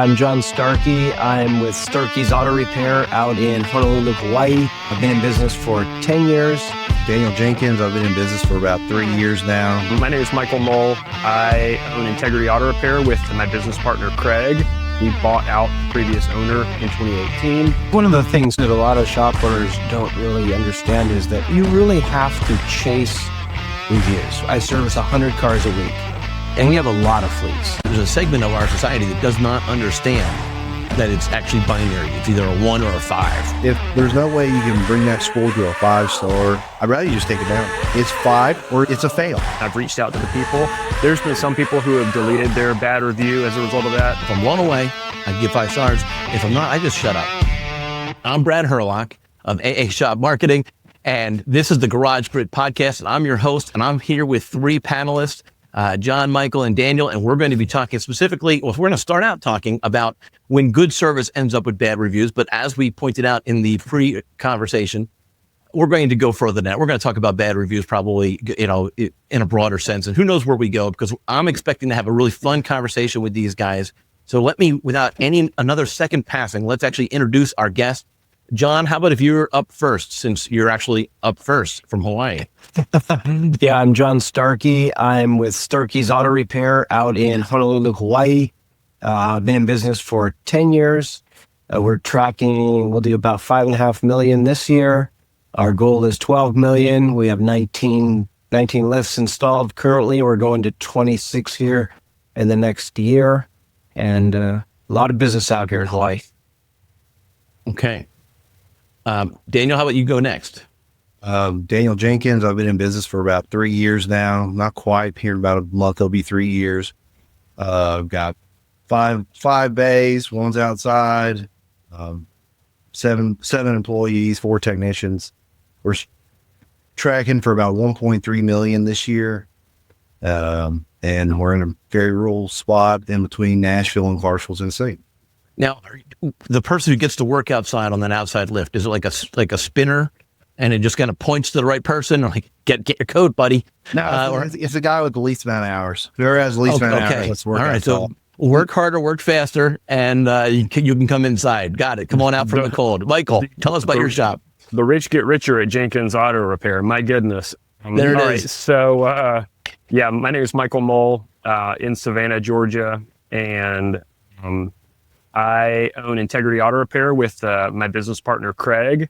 I'm John Starkey. I'm with Starkey's Auto Repair out in Honolulu, Hawaii. I've been in business for 10 years. Daniel Jenkins. I've been in business for about 3 years now. My name is Michael Mull. I own Integrity Auto Repair with my business partner, Craig. We bought out the previous owner in 2018. One of the things that a lot of shop owners don't really understand is that you really have to chase reviews. I service 100 cars a week, and we have a lot of fleets. There's a segment of our society that does not understand that it's actually binary. It's either a 1 or a 5. If there's no way you can bring that score to a 5-star, I'd rather you just take it down. It's 5 or it's a fail. I've reached out to the people. There's been some people who have deleted their bad review as a result of that. If I'm blown away, I give 5 stars. If I'm not, I just shut up. I'm Brad Hurlock of AA Shop Marketing, and this is the Garage Grid Podcast, and I'm your host, and I'm here with 3 panelists, John, Michael, and Daniel, and we're going to be talking specifically, we're going to start out talking about when good service ends up with bad reviews, but as we pointed out in the pre-conversation, we're going to go further than that. We're going to talk about bad reviews probably, in a broader sense, and who knows where we go, because I'm expecting to have a really fun conversation with these guys. So let me, without another second passing, let's actually introduce our guest. John, how about if you're up first, since you're actually up first from Hawaii? Yeah, I'm John Starkey. I'm with Starkey's Auto Repair out in Honolulu, Hawaii. I've been in business for 10 years. We're tracking, we'll do about 5.5 million this year. Our goal is 12 million. We have 19 lifts installed currently. We're going to 26 here in the next year. And a lot of business out here in Hawaii. Okay. Daniel, how about you go next? Daniel Jenkins. I've been in business for about 3 years now. Not quite. Here in about a month, it'll be 3 years. I've got five bays, one's outside, 7 employees, 4 technicians. We're tracking for about 1.3 million this year. And we're in a very rural spot in between Nashville and Clarksville, Tennessee. Now, the person who gets to work outside on that outside lift, is it like a spinner, and it just kind of points to the right person, or like, get your coat, buddy? No, it's the guy with the least amount of hours. Whoever has the least amount of hours, let's work. All right, so work harder, work faster, and you can come inside. Got it. Come on out from the cold. Michael, tell us about your shop. The rich get richer at Jenkins Auto Repair. My goodness. There it is. Right, so, my name is Michael Mull in Savannah, Georgia, and I own Integrity Auto Repair with my business partner, Craig.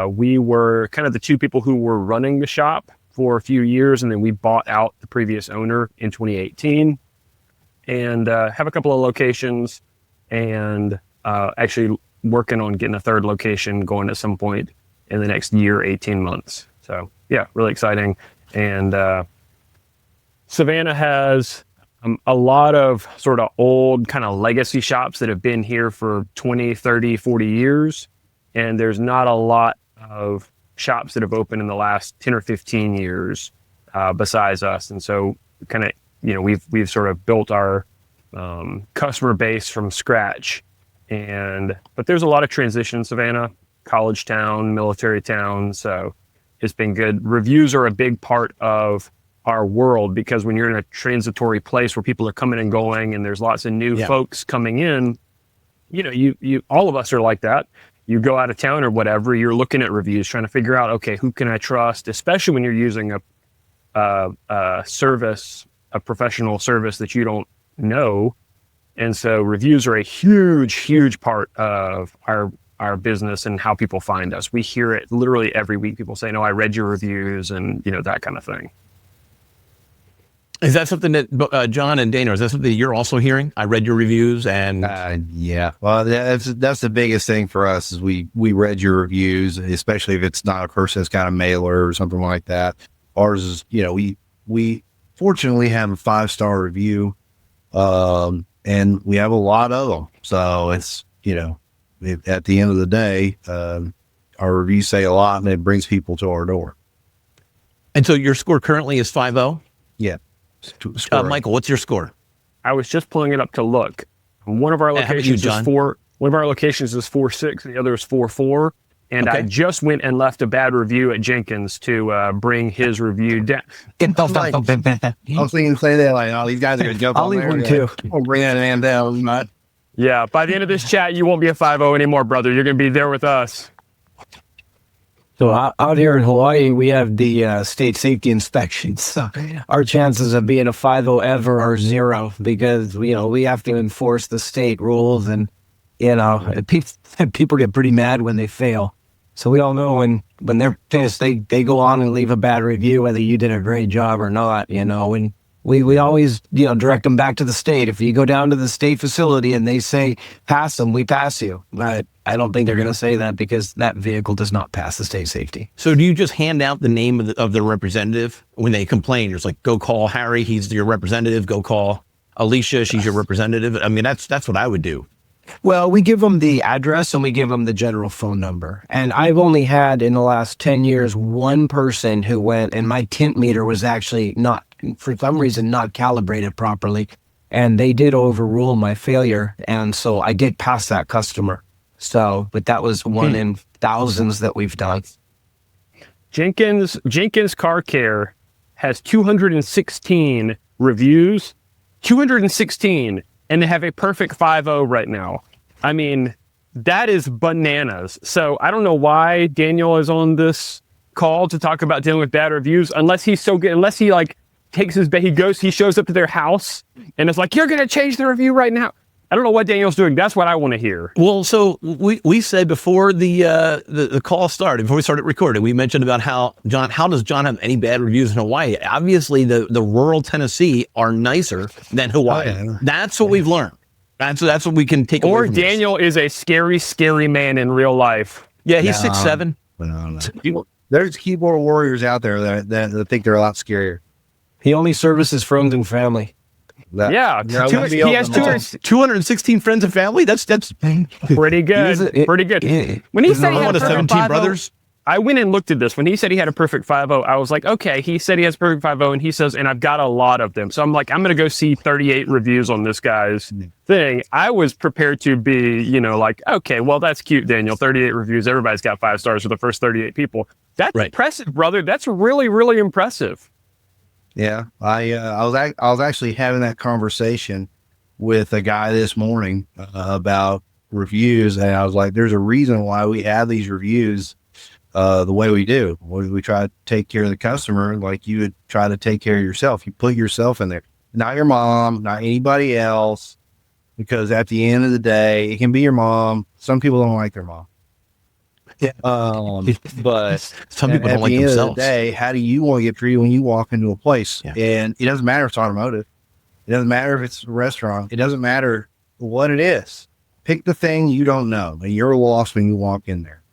We were kind of the 2 people who were running the shop for a few years, and then we bought out the previous owner in 2018 and have a couple of locations, and actually working on getting a 3rd location going at some point in the next year, 18 months. So yeah, really exciting. And Savannah has a lot of sort of old kind of legacy shops that have been here for 20, 30, 40 years. And there's not a lot of shops that have opened in the last 10 or 15 years besides us. And so kind of, we've sort of built our customer base from scratch. But there's a lot of transition in Savannah, college town, military town. So it's been good. Reviews are a big part of our world, because when you're in a transitory place where people are coming and going and there's lots of new folks coming in, you all of us are like that. You go out of town or whatever, you're looking at reviews, trying to figure out, okay, who can I trust, especially when you're using a service, a professional service that you don't know. And so reviews are a huge, huge part of our business and how people find us. We hear it literally every week. People say, no, I read your reviews, and that kind of thing. Is that something that, John and Dana, is that something that you're also hearing? I read your reviews, and yeah. Well, that's the biggest thing for us is we read your reviews, especially if it's not a person's kind of mailer or something like that. Ours is, we fortunately have a 5-star review, and we have a lot of them. So it's, at the end of the day, our reviews say a lot, and it brings people to our door. And so your score currently is 5.0? Yeah. Michael, what's your score? I was just pulling it up to look. One of our locations is 4.6, and the other is 4.4. And okay. I just went and left a bad review at Jenkins to bring his review down. I was thinking, say that, like, oh, these guys are going to jump on there. I'll leave one too. We'll bring that man down. Yeah, by the end of this chat, you won't be a 5-0 anymore, brother. You're going to be there with us. So out here in Hawaii, we have the state safety inspections. So our chances of being a 5-0 ever are zero because, we have to enforce the state rules and, people get pretty mad when they fail. So we all know when they're pissed, they go on and leave a bad review, whether you did a great job or not, and we always, direct them back to the state. If you go down to the state facility and they say, pass them, we pass you. But I don't think they're going to say that because that vehicle does not pass the state safety. So do you just hand out the name of the representative when they complain? You're just like, go call Harry, he's your representative. Go call Alicia, she's your representative. I mean, that's what I would do. Well, we give them the address and we give them the general phone number. And I've only had in the last 10 years, one person who went and my tint meter was actually not, for some reason, not calibrated properly. And they did overrule my failure. And so I did pass that customer. So, but that was one in thousands that we've done. Jenkins Car Care has 216 reviews, 216, and they have a perfect 5.0 right now. I mean, that is bananas. So I don't know why Daniel is on this call to talk about dealing with bad reviews, unless he's so good, unless he like takes he shows up to their house and it's like, you're going to change the review right now. I don't know what Daniel's doing. That's what I want to hear. Well, so we said before the call started, before we started recording, we mentioned about how does John have any bad reviews in Hawaii? Obviously, the rural Tennessee are nicer than Hawaii. Oh, yeah. That's what we've learned. That's what we can take away Or from Daniel this. is a scary, scary man in real life. Yeah, he's 6'7". No. There's keyboard warriors out there that think they're a lot scarier. He only services friends and family. Yeah, he has 216 friends and family. That's pretty good. Pretty good. When he said he had a 17 brothers, I went and looked at this. When he said he had a perfect 5.0, I was like, okay. He said he has a perfect 5.0, and he says, and I've got a lot of them. So I'm like, I'm going to go see 38 reviews on this guy's thing. I was prepared to be, like, okay, well, that's cute, Daniel. 38 reviews. Everybody's got 5 stars for the first 38 people. That's impressive, brother. That's really, really impressive. Yeah, I was actually having that conversation with a guy this morning about reviews, and I was like, "There's a reason why we have these reviews the way we do. We try to take care of the customer like you would try to take care of yourself. You put yourself in there, not your mom, not anybody else, because at the end of the day, it can be your mom. Some people don't like their mom." Yeah. But some people don't like themselves. At the end of the day, how do you want to get treated when you walk into a place? Yeah. And it doesn't matter if it's automotive. It doesn't matter if it's a restaurant. It doesn't matter what it is. Pick the thing you don't know, and you're lost when you walk in there.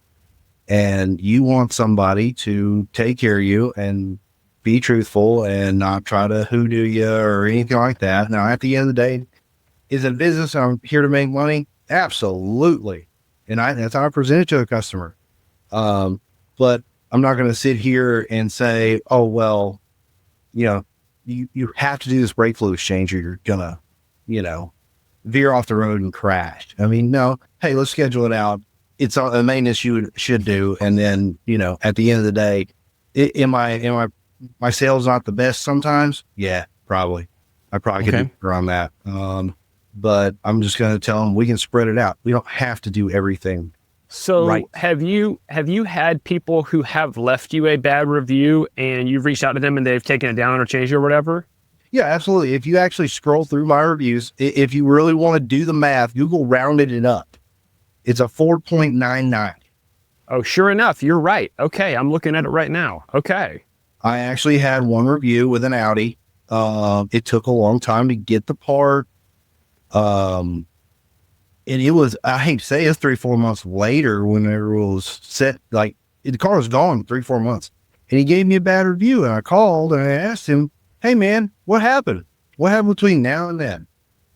And you want somebody to take care of you and be truthful and not try to hoodoo you or anything like that. Now, at the end of the day, is it a business? I'm here to make money? Absolutely. And that's how I present it to a customer. But I'm not going to sit here and say, oh, well, you have to do this brake fluid exchange or you're going to, veer off the road and crash. I mean, no, hey, let's schedule it out. It's a maintenance you should do. And then, at the end of the day, am my sales not the best sometimes? Yeah, probably. I probably could do better on that. But I'm just going to tell them we can spread it out. We don't have to do everything. So right. Have you had people who have left you a bad review and you've reached out to them and they've taken it down or changed it or whatever? Yeah, absolutely. If you actually scroll through my reviews, if you really want to do the math, Google rounded it up. It's a 4.99. Oh, sure enough. You're right. Okay. I'm looking at it right now. Okay. I actually had one review with an Audi. It took a long time to get the part. And it was, I hate to say it's 3-4 months later when it was set, like the car was gone 3-4 months and he gave me a bad review and I called and I asked him, hey man, what happened? What happened between now and then?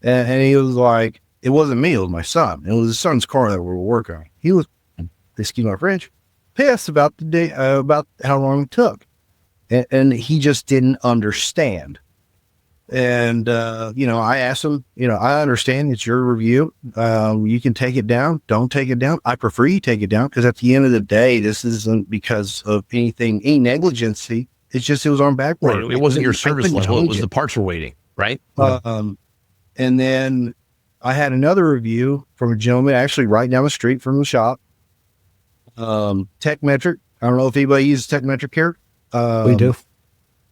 And he was like, it wasn't me, it was my son. It was his son's car that we were working on. He was, excuse my French, pissed about the day, about how long it took. And he just didn't understand. And, I asked him, I understand it's your review. You can take it down. Don't take it down. I prefer you take it down because at the end of the day, this isn't because of any negligency. It's just, it was on back order. Right. It wasn't your service level. It was the parts were waiting, right? And then, I had another review from a gentleman actually right down the street from the shop. TechMetric. I don't know if anybody uses TechMetric here. We do.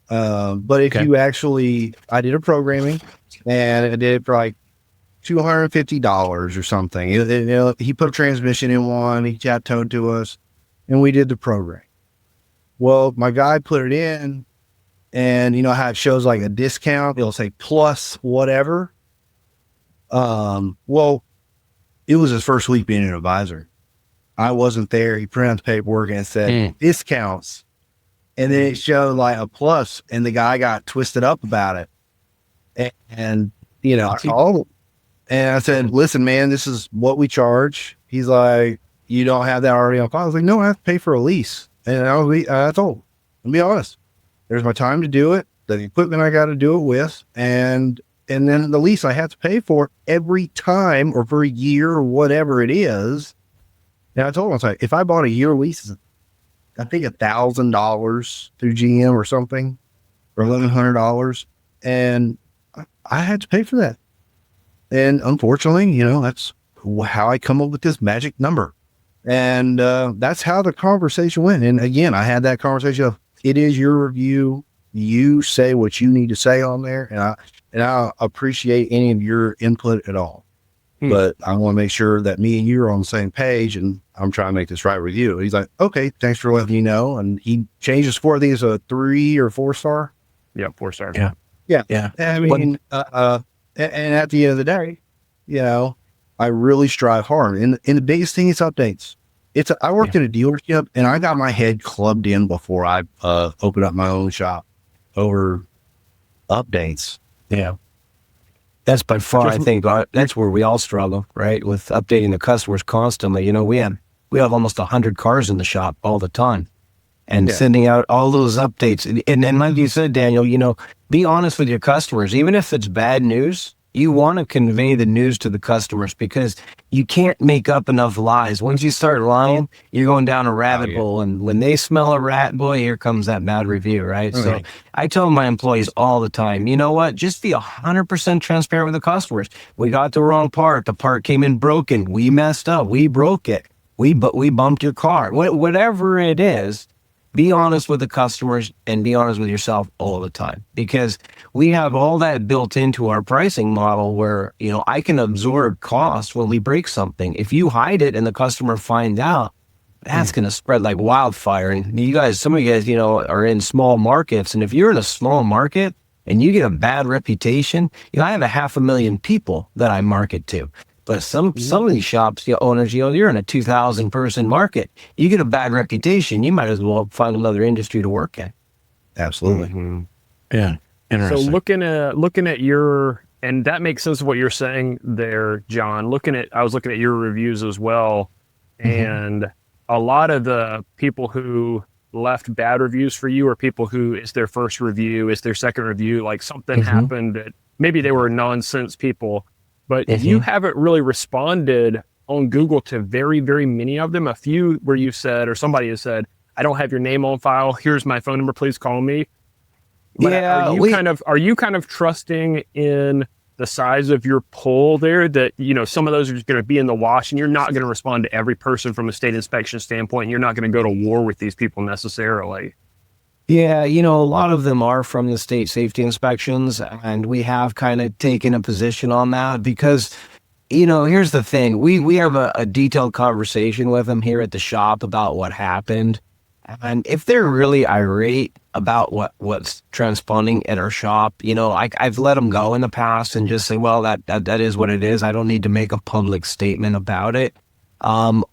But if you actually, I did a programming and I did it for like $250 or something. He put a transmission in one, he chat towed to us, and we did the program. Well, my guy put it in, and you know how it shows like a discount? It'll say plus whatever. Well, it was his first week being an advisor. I wasn't there. He printed out the paperwork and it said discounts. And then it showed like a plus, and the guy got twisted up about it. And you know, I called him and I said, listen, man, this is what we charge. He's like, you don't have that already on file. I was like, no, I have to pay for a lease. And I told him, I'll be honest, there's my time to do it, the equipment I got to do it with, and then the lease I have to pay for every time or for a year or whatever it is. And I told him, I was like, if I bought a year lease, I think $1,000 through GM or something, or $1,100, and I had to pay for that. And unfortunately, you know, that's how I come up with this magic number. And that's how the conversation went. And again, I had that conversation of, it is your review. You say what you need to say on there, and I appreciate any of your input at all. But I want to make sure that me and you are on the same page, and I'm trying to make this right with you. He's like, okay, thanks for letting me know. And he changed his score. I think it's a 3 or 4 star. Yeah, 4-star. Yeah. I mean, and at the end of the day, you know, I really strive hard. And the biggest thing is updates. I worked in a dealership, and I got my head clubbed in before I opened up my own shop over updates. Yeah. That's by far, I think, that's where we all struggle, right? With updating the customers constantly. You know, we have almost 100 cars in the shop all the time, and sending out all those updates. And like you said, Daniel, you know, be honest with your customers. Even if it's bad news, you want to convey the news to the customers, because you can't make up enough lies. Once you start lying, you're going down a rabbit hole. And when they smell a rat, boy, here comes that bad review, right? So I tell my employees all the time, you know what? Just be 100% transparent with the customers. We got the wrong part. The part came in broken. We messed up. We broke it. We bumped your car. Whatever it is, be honest with the customers and be honest with yourself all the time, because we have all that built into our pricing model where, you know, I can absorb costs when we break something. If you hide it and the customer finds out, that's going to spread like wildfire. And some of you guys, you know, are in small markets. And if you're in a small market and you get a bad reputation, you know, I have 500,000 people that I market to. But some of these shops, owners, you're in a 2,000 person market. You get a bad reputation, you might as well find another industry to work in. Absolutely. Yeah. Interesting. So looking at your, and that makes sense of what you're saying there, John. I was looking at your reviews as well, and a lot of the people who left bad reviews for you are people who it's their first review, it's their second review, like something happened that maybe they were nonsense people. But you haven't really responded on Google to very, very many of them. A few where you said, or somebody has said, I don't have your name on file. Here's my phone number. Please call me. But are you kind of trusting in the size of your pool there that, you know, some of those are just going to be in the wash and you're not going to respond to every person from a state inspection standpoint. And you're not going to go to war with these people necessarily. Yeah, you know, a lot of them are from the state safety inspections, and we have kind of taken a position on that because, you know, here's the thing. We have a detailed conversation with them here at the shop about what happened. And if they're really irate about what's transponding at our shop, you know, I've let them go in the past and just say, well, that is what it is. I don't need to make a public statement about it.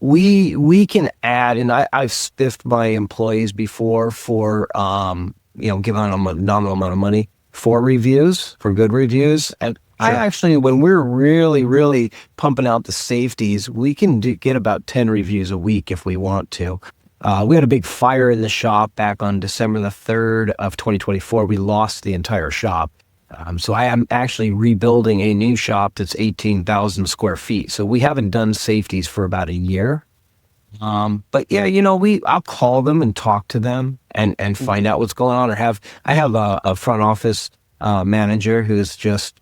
We can add, and I've spiffed my employees before for, you know, giving them a nominal amount of money for reviews, for good reviews. And I actually, when we're really, really pumping out the safeties, we can get about 10 reviews a week if we want to. We had a big fire in the shop back on December the 3rd of 2024. We lost the entire shop. So I am actually rebuilding a new shop that's 18,000 square feet. So we haven't done safeties for about a year. But yeah, you know, I'll call them and talk to them and find out what's going on, or I have a front office manager who's just,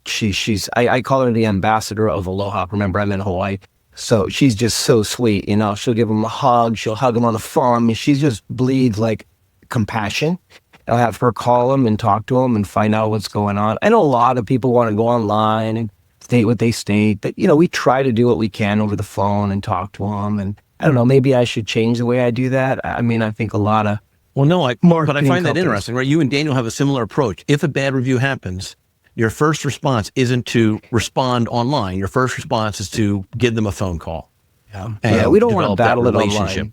I call her the ambassador of Aloha. Remember, I'm in Hawaii. So she's just so sweet, you know, she'll give him a hug, she'll hug him on the phone. I mean, she just bleeds like compassion. I'll have her call him and talk to him and find out what's going on. I know a lot of people want to go online and state what they state, but, you know, we try to do what we can over the phone and talk to them. And I don't know, maybe I should change the way I do that. I mean, I think a lot of but I find that companies. interesting, right? You and Daniel have a similar approach. If a bad review happens, your first response isn't to respond online. Your first response is to give them a phone call. Yeah, we don't want to battle it online.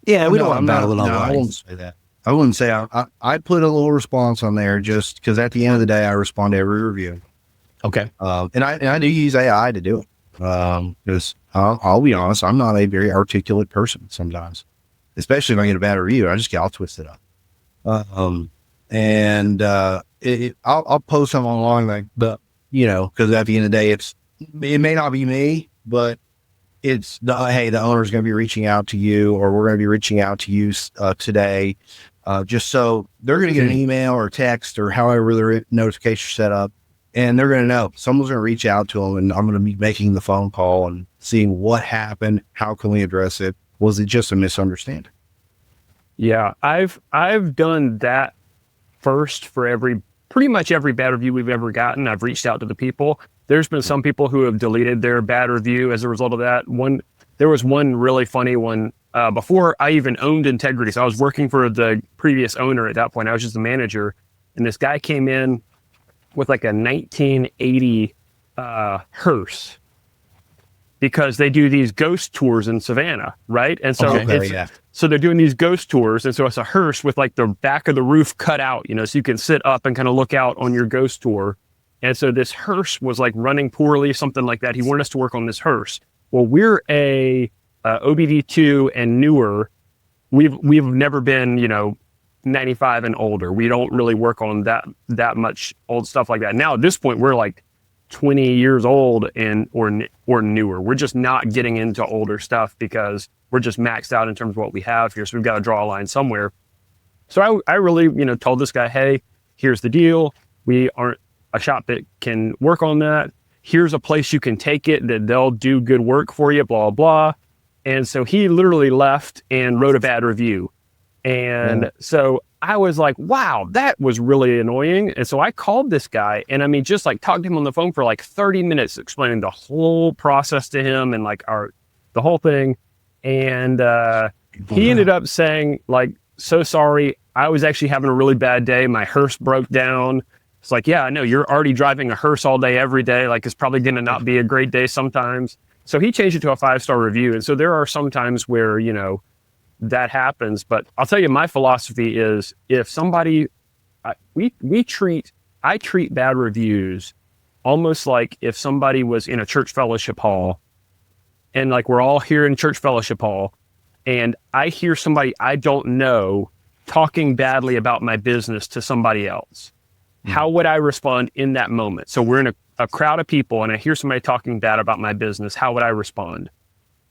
Yeah, we don't want to battle it online. I won't say that. I wouldn't say I put a little response on there just because at the end of the day, I respond to every review. Okay. And I do use AI to do it. Because I'll be honest, I'm not a very articulate person sometimes, especially if I get a bad review. I just get all twisted up. I'll post something along like, but you know, because at the end of the day, it may not be me, but it's hey, the owner's going to be reaching out to you, or we're going to be reaching out to you today, just so they're going to get an email or text or however their notification set up, and they're going to know someone's going to reach out to them, and I'm going to be making the phone call and seeing what happened. How can we address it? Was it just a misunderstanding? Yeah, I've done that first for pretty much every bad review we've ever gotten. I've reached out to the people. There's been some people who have deleted their bad review as a result of that. There was one really funny one before I even owned Integrity. So I was working for the previous owner at that point. I was just the manager, and this guy came in with like a 1980 hearse, because they do these ghost tours in Savannah, right? And so so they're doing these ghost tours, and so it's a hearse with like the back of the roof cut out, you know, so you can sit up and kind of look out on your ghost tour. And so this hearse was like running poorly, something like that. He wanted us to work on this hearse. Well, we're a OBD2 and newer. We've never been, you know, 95 and older. We don't really work on that much old stuff like that. Now at this point, we're like 20 years old or newer. We're just not getting into older stuff because we're just maxed out in terms of what we have here. So we've got to draw a line somewhere. So I really, you know, told this guy, hey, here's the deal. We aren't a shop that can work on that. Here's a place you can take it that they'll do good work for you, blah, blah. And so he literally left and wrote a bad review. And so I was like, wow, that was really annoying. And so I called this guy, and I mean, just like talked to him on the phone for like 30 minutes, explaining the whole process to him and like the whole thing. And he ended up saying like, so sorry, I was actually having a really bad day. My hearse broke down. It's like, yeah, I know you're already driving a hearse all day, every day. Like, it's probably going to not be a great day sometimes. So he changed it to a 5-star review. And so there are some times where, you know, that happens. But I'll tell you, my philosophy is if somebody, I treat bad reviews almost like if somebody was in a church fellowship hall, and like we're all here in church fellowship hall, and I hear somebody I don't know talking badly about my business to somebody else. How would I respond in that moment? So we're in a crowd of people, and I hear somebody talking bad about my business. How would I respond?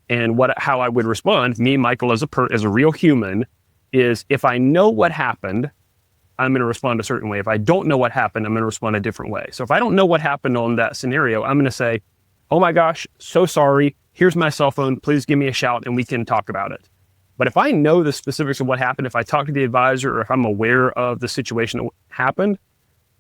And how I would respond, me, Michael, as a real human, is if I know what happened, I'm going to respond a certain way. If I don't know what happened, I'm going to respond a different way. So if I don't know what happened on that scenario, I'm going to say, oh my gosh, so sorry. Here's my cell phone. Please give me a shout and we can talk about it. But if I know the specifics of what happened, if I talk to the advisor, or if I'm aware of the situation that happened,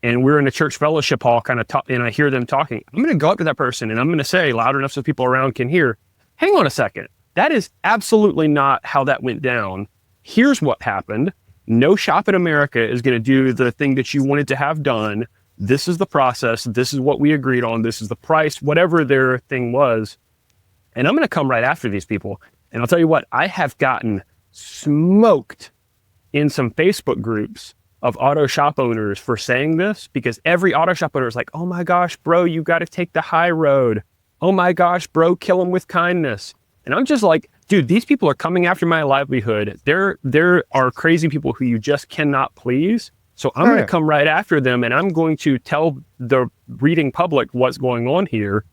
and we're in a church fellowship hall kind of and I hear them talking, I'm going to go up to that person and I'm going to say loud enough so people around can hear, hang on a second. That is absolutely not how that went down. Here's what happened. No shop in America is going to do the thing that you wanted to have done. This is the process. This is what we agreed on. This is the price, whatever their thing was. And I'm going to come right after these people. And I'll tell you what, I have gotten smoked in some Facebook groups of auto shop owners for saying this, because every auto shop owner is like, oh my gosh, bro, you got to take the high road. Oh my gosh, bro, kill them with kindness. And I'm just like, dude, these people are coming after my livelihood. There are crazy people who you just cannot please. So I'm going to come right after them, and I'm going to tell the reading public what's going on here.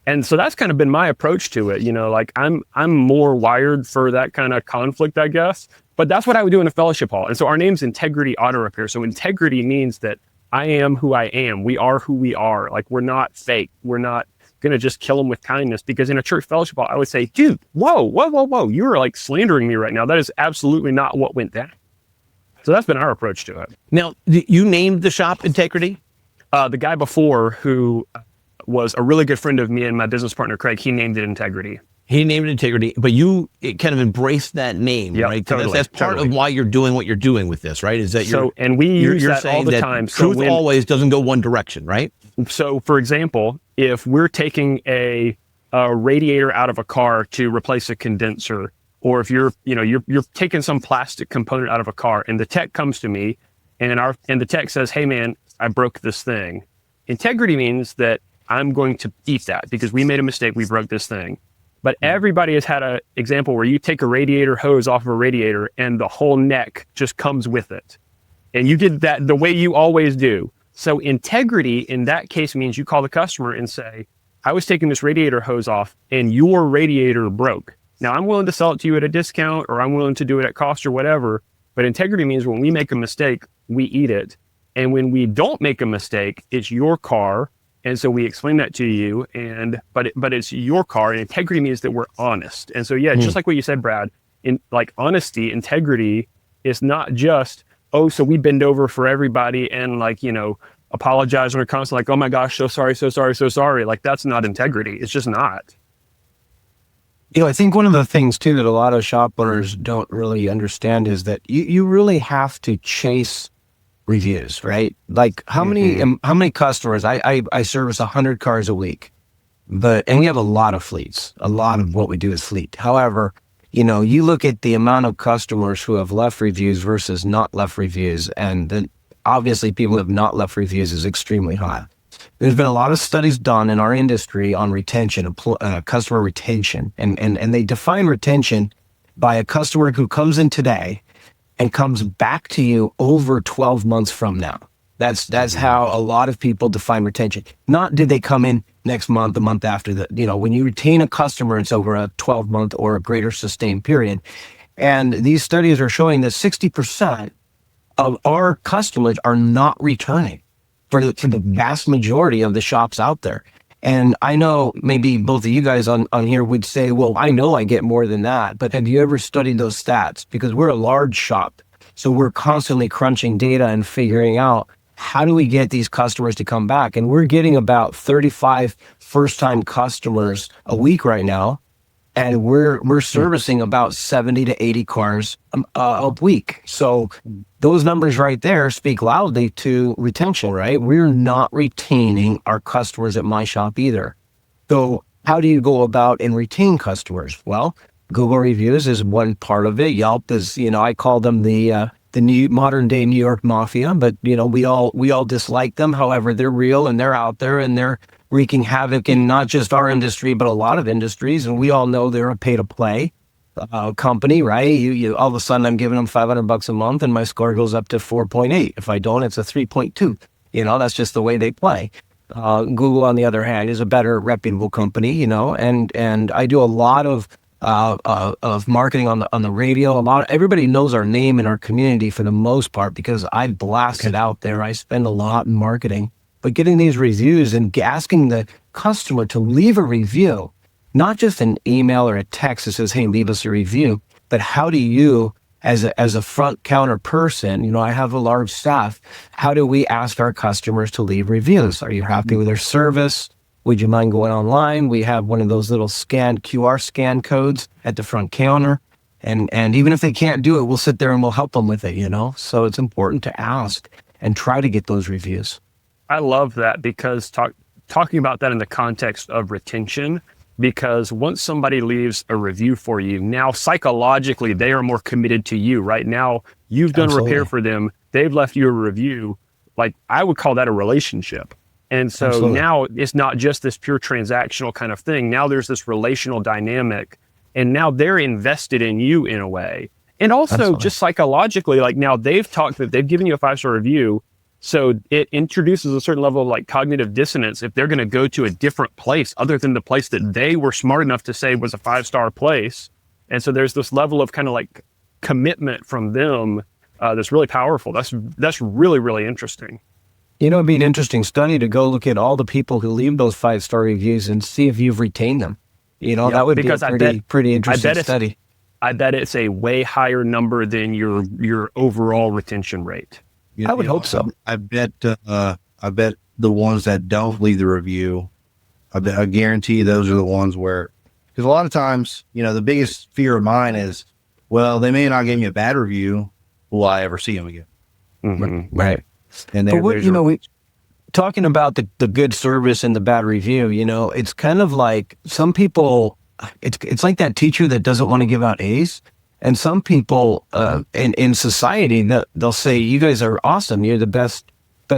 And so that's kind of been my approach to it. You know, like I'm more wired for that kind of conflict, I guess. But that's what I would do in a fellowship hall. And so our name's Integrity Auto Repair. So integrity means that I am who I am. We are who we are. Like, we're not fake. We're not going to just kill them with kindness, because in a church fellowship, I would say, dude, whoa. You are like slandering me right now. That is absolutely not what went down. So that's been our approach to it. Now, you named the shop Integrity? The guy before, who was a really good friend of me and my business partner, Craig, he named it Integrity. He named it Integrity, but you kind of embraced that name, Yep, right? totally, That's part of why you're doing what you're doing with this, right? Is that and we use you're that all saying the that time. Truth always doesn't go one direction, right? So, for example, if we're taking a radiator out of a car to replace a condenser, or if you're taking some plastic component out of a car, and the tech comes to me, and the tech says, "Hey, man, I broke this thing." Integrity means that I'm going to eat that because we made a mistake. We broke this thing. But everybody has had an example where you take a radiator hose off of a radiator and the whole neck just comes with it. And you did that the way you always do. So integrity in that case means you call the customer and say, I was taking this radiator hose off and your radiator broke. Now, I'm willing to sell it to you at a discount, or I'm willing to do it at cost or whatever. But integrity means when we make a mistake, we eat it. And when we don't make a mistake, it's your car. And so we explain that to you, but it's your car, and integrity means that we're honest. And so, yeah, just like what you said, Brad, in like honesty, integrity is not just, oh, so we bend over for everybody and like, apologize and we're constantly like, oh my gosh, so sorry. Like, that's not integrity. It's just not. I think one of the things too that a lot of shop owners don't really understand is that you really have to chase reviews, right? Like how many customers, I service 100 cars a week, and we have a lot of fleets. A lot of what we do is fleet. However, you look at the amount of customers who have left reviews versus not left reviews, and then obviously people who have not left reviews is extremely high. There's been a lot of studies done in our industry on retention, customer retention, and they define retention by a customer who comes in today and comes back to you over 12 months from now. That's how a lot of people define retention. Not did they come in next month, the month after that. When you retain a customer, it's over a 12-month or a greater sustained period. And these studies are showing that 60% of our customers are not returning for the vast majority of the shops out there. And I know maybe both of you guys on here would say, well, I know I get more than that, but have you ever studied those stats? Because we're a large shop, so we're constantly crunching data and figuring out how do we get these customers to come back? And we're getting about 35 first-time customers a week right now, and we're servicing about 70 to 80 cars a week. So those numbers right there speak loudly to retention, right? We're not retaining our customers at my shop either. So how do you go about and retain customers? Well, Google reviews is one part of it. Yelp is, I call them the new modern day New York mafia, but we all dislike them. However, they're real and they're out there and they're wreaking havoc in not just our industry, but a lot of industries. And we all know they're a pay to play company, right? You all of a sudden I'm giving them $500 a month and my score goes up to 4.8. If I don't, it's a 3.2. That's just the way they play. Google, on the other hand, is a better reputable company, and I do a lot of marketing on the radio. Everybody knows our name in our community for the most part because I blast it out there. I spend a lot in marketing, but getting these reviews and asking the customer to leave a review, not just an email or a text that says, hey, leave us a review, but how do you, as a front counter person, I have a large staff, how do we ask our customers to leave reviews? Are you happy with their service? Would you mind going online? We have one of those little QR scan codes at the front counter. And even if they can't do it, we'll sit there and we'll help them with it, So it's important to ask and try to get those reviews. I love that because talking about that in the context of retention, because once somebody leaves a review for you, now psychologically, they are more committed to you. Right now, you've done Absolutely. repair for them. They've left you a review. Like, I would call that a relationship. And so Absolutely. Now it's not just this pure transactional kind of thing. Now there's this relational dynamic, and now they're invested in you in a way. And also Absolutely. just psychologically, like now they've given you a 5-star review. So it introduces a certain level of like cognitive dissonance if they're going to go to a different place other than the place that they were smart enough to say was a 5-star place. And so there's this level of kind of like commitment from them that's really powerful. That's really, really interesting. You know, it'd be an interesting study to go look at all the people who leave those 5-star reviews and see if you've retained them. You know, that would be a pretty interesting study. I bet it's a way higher number than your overall retention rate. I would hope so. I bet the ones that don't leave the review, I guarantee those are the ones where, because a lot of times, you know, the biggest fear of mine is, well, they may not give me a bad review. Will I ever see them again? Mm-hmm. Right. And but talking about the good service and the bad review, you know, it's kind of like some people, it's like that teacher that doesn't want to give out A's. And some people in society, they'll say, you guys are awesome. You're the best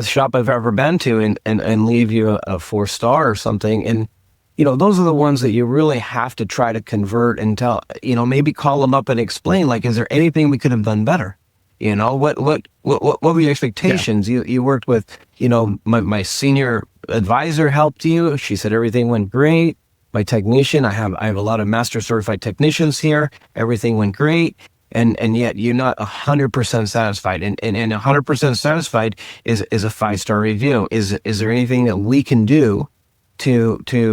shop I've ever been to, and leave you a 4-star or something. And, you know, those are the ones that you really have to try to convert and tell, you know, maybe call them up and explain, like, is there anything we could have done better? You know, what were your expectations? Yeah. You worked with, you know, my senior advisor helped you. She said everything went great. My technician, I have a lot of master certified technicians here. Everything went great. And yet you're not 100% satisfied. And 100% satisfied is a 5-star review. Is there anything that we can do to get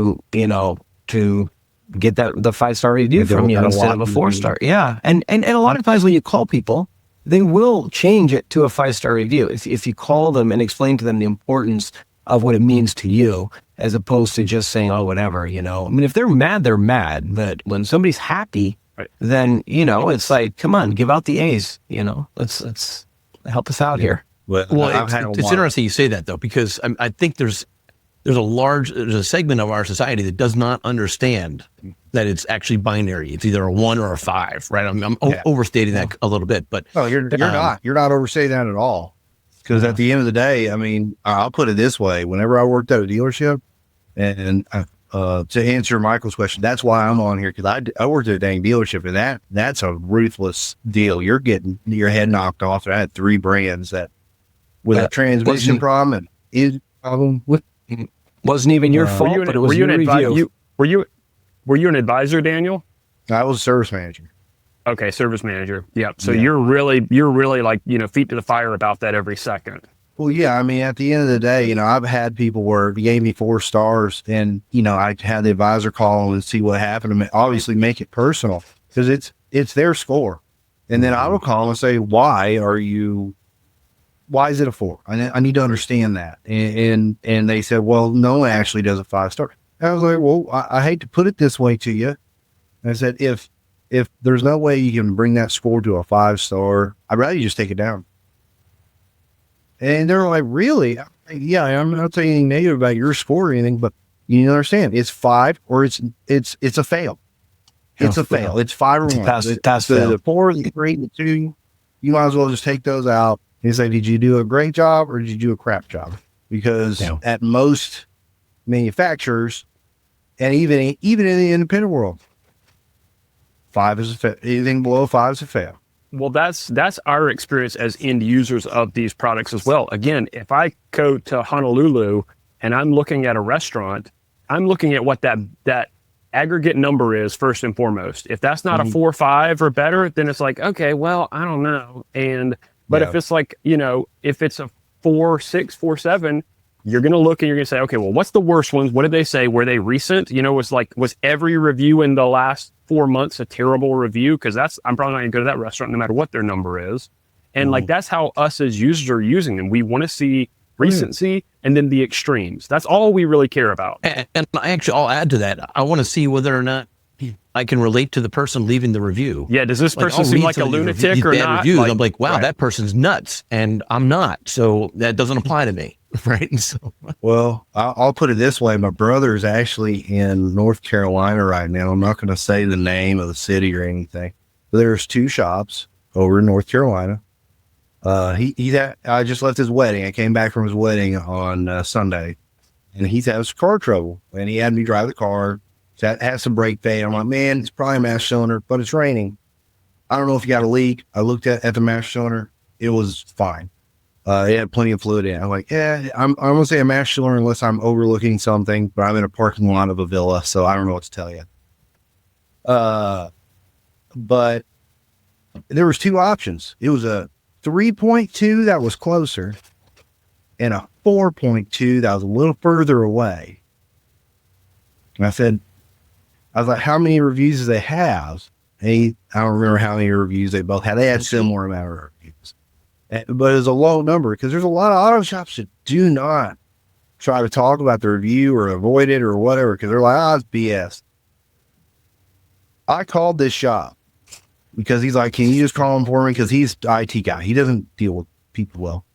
the 5-star review from you instead of a 4-star? Yeah. And a lot of times when you call people, they will change it to a 5-star review if you call them and explain to them the importance of what it means to you, as opposed to just saying, oh, whatever, you know. I mean, if they're mad, they're mad. But when somebody's happy, right, then, you know, it's like, come on, give out the A's, you know. Let's help us out here. Well, it's interesting you say that, though, because I think there's a segment of our society that does not understand that it's actually binary. It's either a 1 or a 5, right? I'm overstating that a little bit, but you're not overstating that at all. Because at the end of the day, I mean, I'll put it this way: whenever I worked at a dealership, and to answer Michael's question, that's why I'm on here, because I worked at a dang dealership, and that's a ruthless deal. You're getting your head knocked off. I had 3 brands that with a transmission problem and engine problem with. Wasn't even your fault, but it was your review. Were you an advisor, Daniel? I was a service manager. Okay, service manager. Yep. So you're really like, you know, feet to the fire about that every second. Well, yeah. I mean, at the end of the day, you know, I've had people where they gave me 4 stars, and you know, I had the advisor call and see what happened, and obviously make it personal, because it's their score, and then I will call them and say, why is it a 4? I need to understand that, and they said, well, no one actually does a 5-star. I was like, well, I hate to put it this way to you. And I said, if there's no way you can bring that score to a 5-star, I'd rather you just take it down. And they're like, really? Yeah, I'm not saying anything negative about your score or anything, but you need to understand, it's 5 or it's a fail. It's a fail. It's 5 or 1. The 4, the 3, the 2, you might as well just take those out and say, did you do a great job or did you do a crap job? Because at most manufacturers, and even in the independent world, 5 is a fail. Anything below 5 is a fail. Well, that's our experience as end users of these products as well. Again, if I go to Honolulu and I'm looking at a restaurant, I'm looking at what that aggregate number is first and foremost. If that's not a 4 or 5 or better, then it's like, okay, well, I don't know. But if it's like, you know, if it's a 4, 6, 4, 7, you're going to look and you're going to say, okay, well, what's the worst ones? What did they say? Were they recent? You know, was every review in the last 4 months a terrible review? Because I'm probably not going to go to that restaurant no matter what their number is. And like, that's how us as users are using them. We want to see recency and then the extremes. That's all we really care about. And I'll add to that. I want to see whether or not I can relate to the person leaving the review. Yeah, does this person seem like a lunatic or not? Reviews, I'm like, wow, that person's nuts, and I'm not. So that doesn't apply to me, right? And so, well, I'll put it this way. My brother is actually in North Carolina right now. I'm not going to say the name of the city or anything. But there's 2 shops over in North Carolina. I just left his wedding. I came back from his wedding on Sunday, and he's having some car trouble, and he had me drive the car. So it has some brake failure. I'm like, man, it's probably a master cylinder, but it's raining. I don't know if you got a leak. I looked at the master cylinder. It was fine. It had plenty of fluid in it. I'm like, yeah, I'm going to say a master cylinder unless I'm overlooking something, but I'm in a parking lot of a villa, so I don't know what to tell you. But there was 2 options. It was a 3.2 that was closer and a 4.2 that was a little further away. And I was like, how many reviews do they have? I don't remember how many reviews they both had. They had similar amount of reviews. But it was a low number because there's a lot of auto shops that do not try to talk about the review or avoid it or whatever because they're like, it's BS. I called this shop because he's like, can you just call him for me? Because he's the IT guy. He doesn't deal with people well.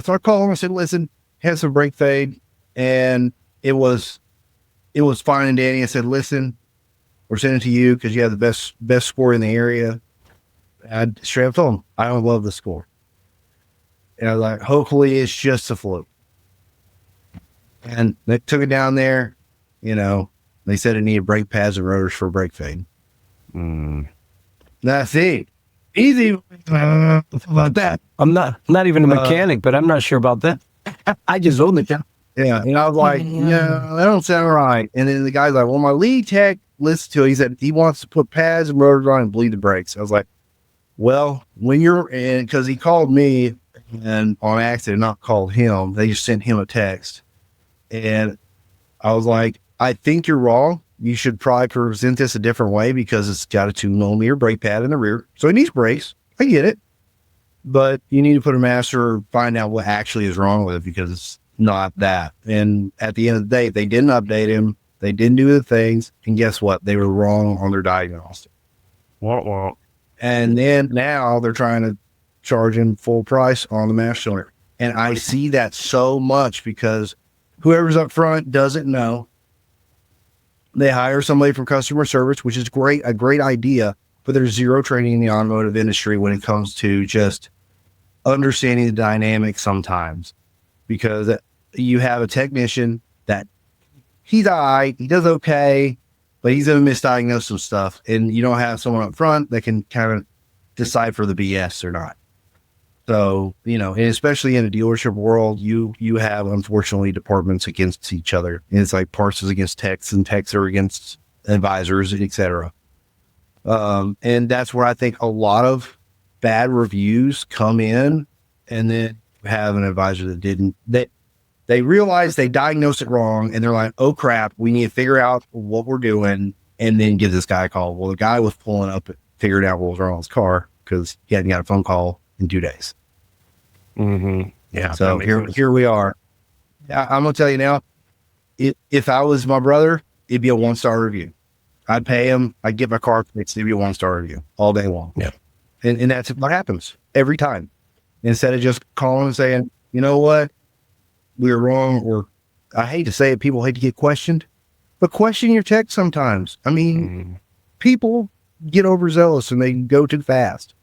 So I called him. I said, listen, had some brake fade, and it was fine and dandy. I said, listen, we're sending it to you because you have the best score in the area. I straight up told him, I don't love the score. And I was like, hopefully it's just a fluke. And they took it down there, they said it needed brake pads and rotors for brake fade. That's it. Easy about that. I'm not even a mechanic, but I'm not sure about that. I just own it. Yeah. And I was like, that don't sound right. And then the guy's like, well, my lead tech listened to it. He said he wants to put pads and rotors on and bleed the brakes. I was like, well, when you're in, because he called me and on accident, not called him. They just sent him a text. And I was like, I think you're wrong. You should probably present this a different way because it's got a 2mm brake pad in the rear. So it needs brakes. I get it. But you need to put a master or find out what actually is wrong with it because it's not that. And at the end of the day, they didn't update him. They didn't do the things. And guess what? They were wrong on their diagnostic. And then now they're trying to charge him full price on the master cylinder. And I see that so much because whoever's up front doesn't know. They hire somebody from customer service, which is a great idea, but there's zero training in the automotive industry when it comes to just understanding the dynamics sometimes. Because you have a technician that he's all right, he does okay, but he's going to misdiagnose some stuff. And you don't have someone up front that can kind of decipher the BS or not. So, and especially in a dealership world, you have, unfortunately, departments against each other. And it's like parts is against techs and techs are against advisors, etc. And that's where I think a lot of bad reviews come in. And then you have an advisor that they realize they diagnosed it wrong. And they're like, oh, crap, we need to figure out what we're doing. And then give this guy a call. Well, the guy was pulling up, figured out what was wrong with his car because he hadn't got a phone call in 2 days. Mm-hmm. Yeah. So here we are. I'm going to tell you now, if I was my brother, it'd be a 1-star review. I'd pay him. I'd get my car fixed. It'd be a 1-star review all day long. Yeah. And that's what happens every time. Instead of just calling and saying, you know what, we were wrong. Or I hate to say it, people hate to get questioned, but question your tech sometimes. I mean, people get overzealous and they go too fast,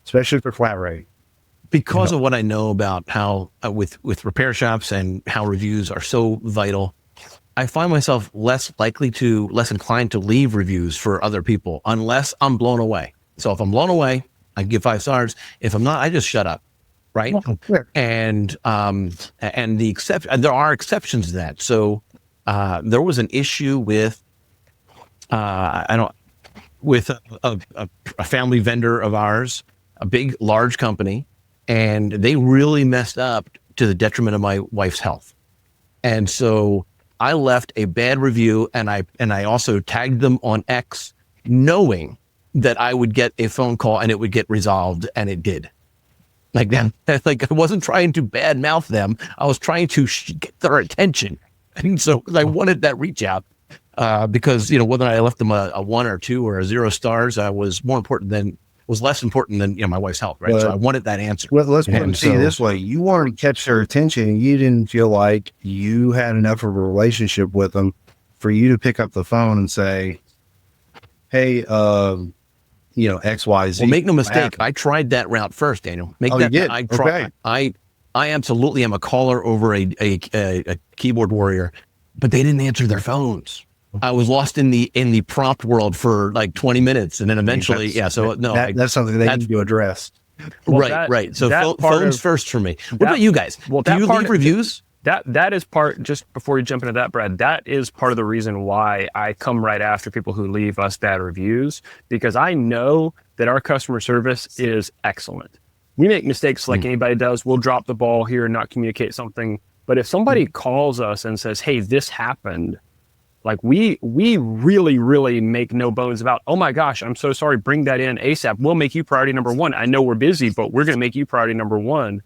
especially for flat rate. Because of what I know about how with repair shops and how reviews are so vital, I find myself less inclined to leave reviews for other people unless I'm blown away. So if I'm blown away, I give 5 stars. If I'm not, I just shut up. Right. And there are exceptions to that. So there was an issue with a family vendor of ours, a big, large company. And they really messed up to the detriment of my wife's health. And so I left a bad review and I also tagged them on X knowing that I would get a phone call and it would get resolved, and it did. Like that, like I wasn't trying to badmouth them. I was trying to get their attention. And so I wanted that reach out because, whether I left them a 1 or 2 or a 0 stars was less important than my wife's health, right? So I wanted that answer. Well, let's put it this way: you wanted to catch their attention, and you didn't feel like you had enough of a relationship with them for you to pick up the phone and say, "Hey, X, Y, Z." Well, make no mistake, I tried that route first, Daniel. You did? I tried. Okay. I absolutely am a caller over a keyboard warrior, but they didn't answer their phones. I was lost in the prompt world for like 20 minutes. And then eventually, that's something they need to address. Well, right. So phones first for me. What about you guys? Well, do you leave reviews? That is part, just before you jump into that, Brad, that is part of the reason why I come right after people who leave us bad reviews, because I know that our customer service is excellent. We make mistakes like anybody does. We'll drop the ball here and not communicate something But if somebody calls us and says, hey, this happened, like we really, really make no bones about, oh my gosh, I'm so sorry, bring that in ASAP. We'll make you priority number one. I know we're busy, but we're going to make you priority number one.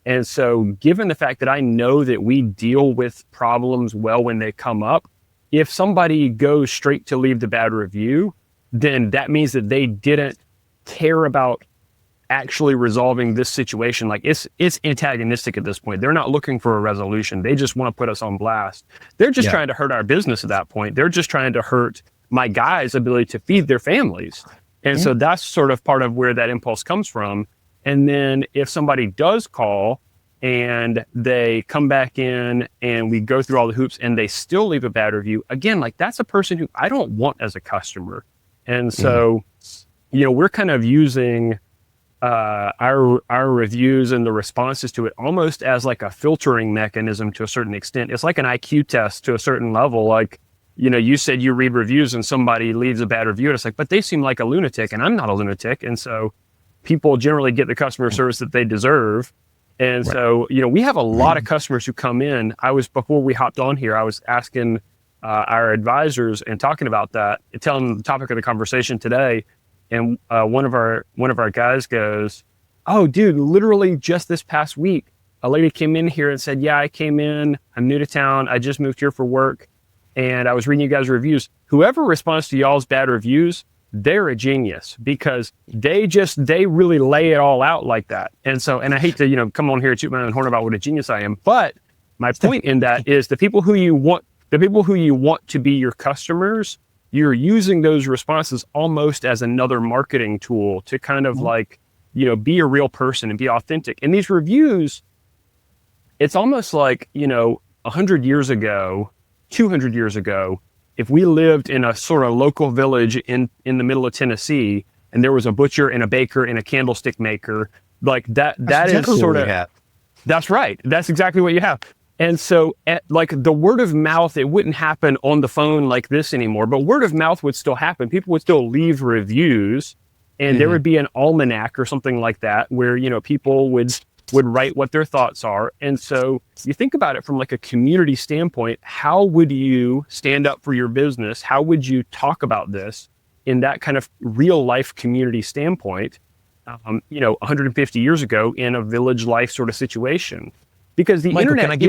And so given the fact that I know that we deal with problems well when they come up, if somebody goes straight to leave the bad review, then that means that they didn't care about actually resolving this situation. Like it's antagonistic at this point. They're not looking for a resolution. They just want to put us on blast. They're just trying to hurt our business at that point. They're just trying to hurt my guys' ability to feed their families. And so that's sort of part of where that impulse comes from. And then if somebody does call and they come back in and we go through all the hoops and they still leave a bad review, again, like that's a person who I don't want as a customer. And so, we're kind of using our reviews and the responses to it almost as like a filtering mechanism to a certain extent. It's like an IQ test to a certain level. Like, you said you read reviews and somebody leaves a bad review, and it's like, but they seem like a lunatic and I'm not a lunatic. And so people generally get the customer service that they deserve. And so, we have a lot of customers who come in. Before we hopped on here, I was asking our advisors and talking about that, and telling them the topic of the conversation today. And one of our guys goes, oh, dude, literally just this past week, a lady came in here and said, yeah, I came in, I'm new to town, I just moved here for work, and I was reading you guys' reviews. Whoever responds to y'all's bad reviews, they're a genius, because they really lay it all out like that. And so, and I hate to, come on here and toot my own horn about what a genius I am, but my point in that is the people who you want to be your customers, you're using those responses almost as another marketing tool to kind of be a real person and be authentic. And these reviews, it's almost like, 100 years ago, 200 years ago, if we lived in a sort of local village in the middle of Tennessee and there was a butcher and a baker and a candlestick maker, like that's right. That's exactly what you have. And so the word of mouth, it wouldn't happen on the phone like this anymore, but word of mouth would still happen. People would still leave reviews, and there would be an almanac or something like that where, people would write what their thoughts are. And so you think about it from like a community standpoint, how would you stand up for your business? How would you talk about this in that kind of real life community standpoint, 150 years ago in a village life sort of situation? Because the Michael, internet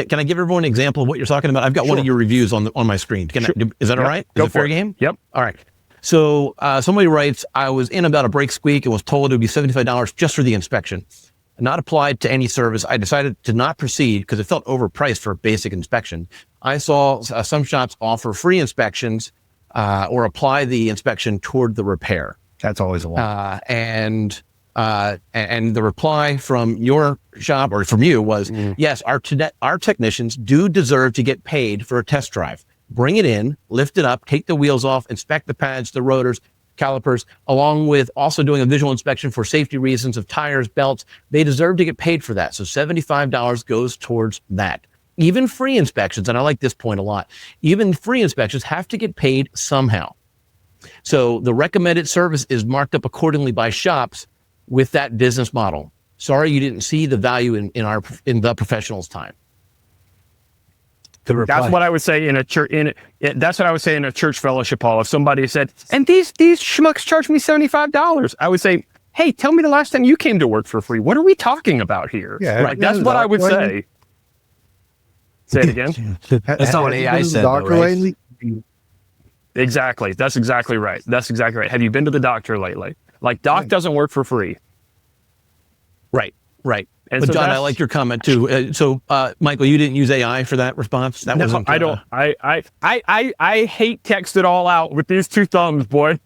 can I give everyone an example of what you're talking about? I've got one of your reviews on my screen. Is that all right? Is it fair game? Yep. All right. So somebody writes, I was in about a brake squeak and was told it would be $75 just for the inspection. Not applied to any service. I decided to not proceed because it felt overpriced for a basic inspection. I saw some shops offer free inspections or apply the inspection toward the repair. That's always a lot. And the reply from your shop or from you was, yes, our technicians do deserve to get paid for a test drive. Bring it in, lift it up, take the wheels off, inspect the pads, the rotors, calipers, along with also doing a visual inspection for safety reasons of tires, belts. They deserve to get paid for that. So $75 goes towards that. Even free inspections, and I like this point a lot, even free inspections have to get paid somehow. So the recommended service is marked up accordingly by shops with that business model. Sorry you didn't see the value in the professional's time. That's what I would say in a church. That's what I would say in a church fellowship hall. If somebody said, "And these schmucks charge me $75," I would say, "Hey, tell me the last time you came to work for free. What are we talking about here?" Yeah, right. That's what I would say. Say it again. That's not what AI said, though, right? Exactly. That's exactly right. Have you been to the doctor lately? Like, doc doesn't work for free. Right. And but so John, I like your comment too. Michael, you didn't use AI for that response? That wasn't. I don't. I hate text it all out with these two thumbs, boy.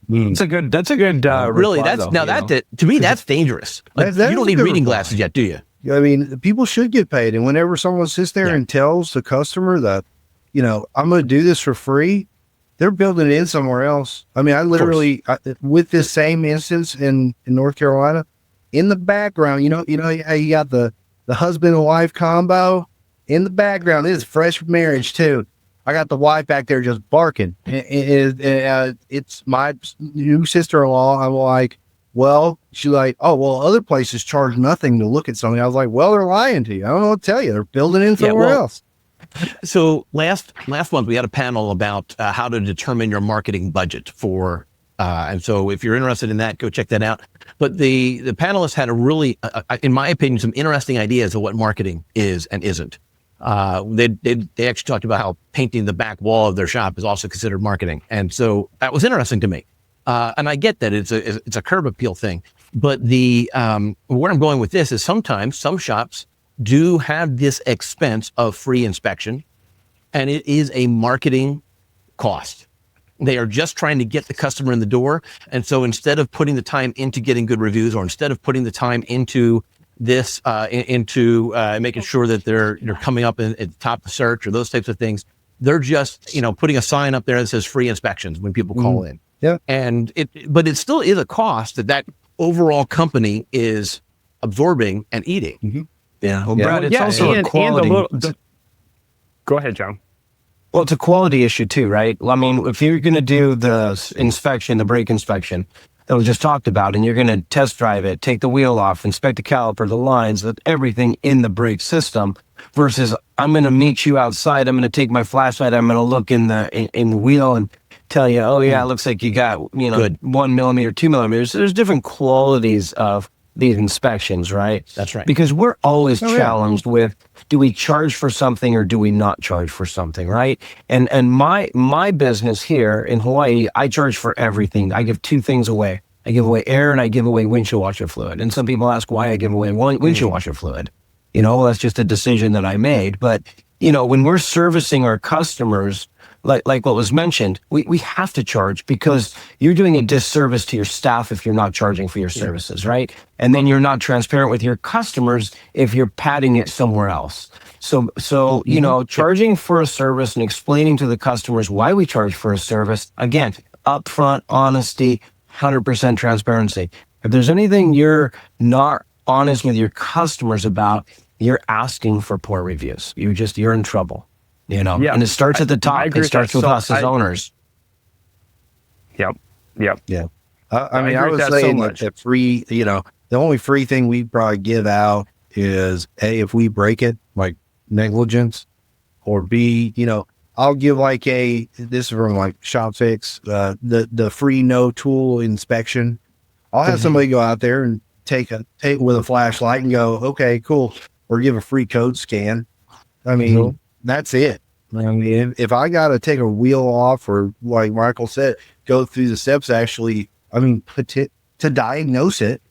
That's a good. Really, reply, to me, that's dangerous. Like, you don't need reading glasses yet, do you? I mean, people should get paid. And whenever someone sits there and tells the customer that, I'm going to do this for free, they're building it in somewhere else. I mean, I literally, with this same instance in North Carolina, in the background, you got the husband and wife combo in the background. This is fresh marriage too. I got the wife back there just barking. It's my new sister-in-law. I'm like, well, she's like, oh, well, other places charge nothing to look at something. I was like, well, they're lying to you. I don't know what to tell you. They're building in somewhere else. So last month we had a panel about how to determine your marketing budget for, and so if you're interested in that, go check that out. But the panelists had a really, in my opinion, some interesting ideas of what marketing is and isn't. They actually talked about how painting the back wall of their shop is also considered marketing, and so that was interesting to me. And I get that it's a curb appeal thing, but where I'm going with this is sometimes some shops do have this expense of free inspection, and it is a marketing cost. They are just trying to get the customer in the door. And so instead of putting the time into getting good reviews, or instead of putting the time into this, making sure that they're coming up at the top of search or those types of things, they're just, putting a sign up there that says free inspections when people call in. Yeah. But it still is a cost that overall company is absorbing and eating. Mm-hmm. Yeah. Well, Brad, it's also a quality. Go ahead, John. Well, it's a quality issue too, right? I mean, if you're going to do the inspection, the brake inspection that we just talked about, and you're going to test drive it, take the wheel off, inspect the caliper, the lines, everything in the brake system, versus I'm going to meet you outside. I'm going to take my flashlight. I'm going to look in the wheel and tell you, oh yeah, it looks like you got, Good. 1 millimeter, 2 millimeters. There's different qualities of these inspections, right? That's right. Because we're always challenged with, do we charge for something or do we not charge for something, right? And my business here in Hawaii, I charge for everything. I give two things away. I give away air and I give away windshield washer fluid. And some people ask why I give away windshield washer fluid. That's just a decision that I made. But, when we're servicing our customers, like what was mentioned, we have to charge, because you're doing a disservice to your staff if you're not charging for your services, right? And then you're not transparent with your customers if you're padding it somewhere else. So charging for a service and explaining to the customers why we charge for a service, again, upfront honesty, 100% transparency. If there's anything you're not honest with your customers about, you're asking for poor reviews. You're in trouble. Yeah, and it starts at the top. It starts with us as owners. Yep. Yeah. I was saying that the free, the only free thing we probably give out is A, if we break it, like negligence, or B, I'll give this is from like Shop Fix, the free no tool inspection. I'll have somebody go out there and take with a flashlight and go, okay, cool. Or give a free code scan. I mean, that's it. I mean, if I got to take a wheel off, or like Michael said, go through the steps, actually, to diagnose it,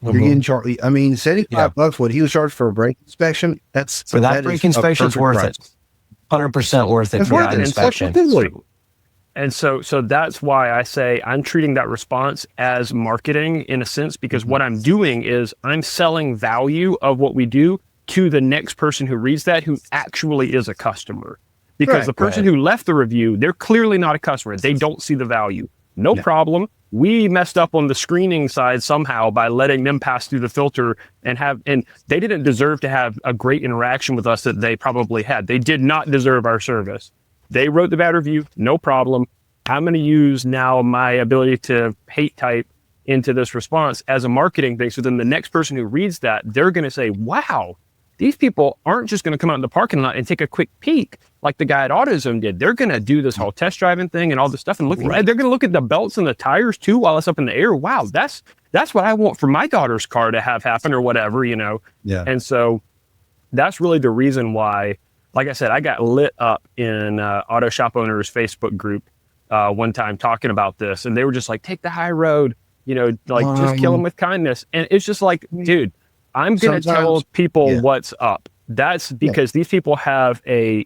you're getting charged. I mean, $75, what he was charged for a brake inspection, for that brake inspection, it's worth it. 100% worth it for that inspection. And so that's why I say I'm treating that response as marketing in a sense, because what I'm doing is I'm selling value of what we do to the next person who reads that, who actually is a customer. Because the person who left the review, they're clearly not a customer. They don't see the value. No problem. We messed up on the screening side somehow by letting them pass through the filter and they didn't deserve to have a great interaction with us that they probably had. They did not deserve our service. They wrote the bad review. No problem. I'm going to use now my ability to hate type into this response as a marketing thing. So then the next person who reads that, they're going to say, wow, these people aren't just going to come out in the parking lot and take a quick peek like the guy at AutoZone did. They're going to do this whole test driving thing and all this stuff and look. They're going to look at the belts and the tires too while it's up in the air. Wow, that's what I want for my daughter's car to have happen or whatever, Yeah. And so that's really the reason why, like I said, I got lit up in Auto Shop Owners Facebook group one time talking about this, and they were just like, take the high road, just kill them with kindness. And it's just like, dude, I'm going to tell people what's up. That's because these people have an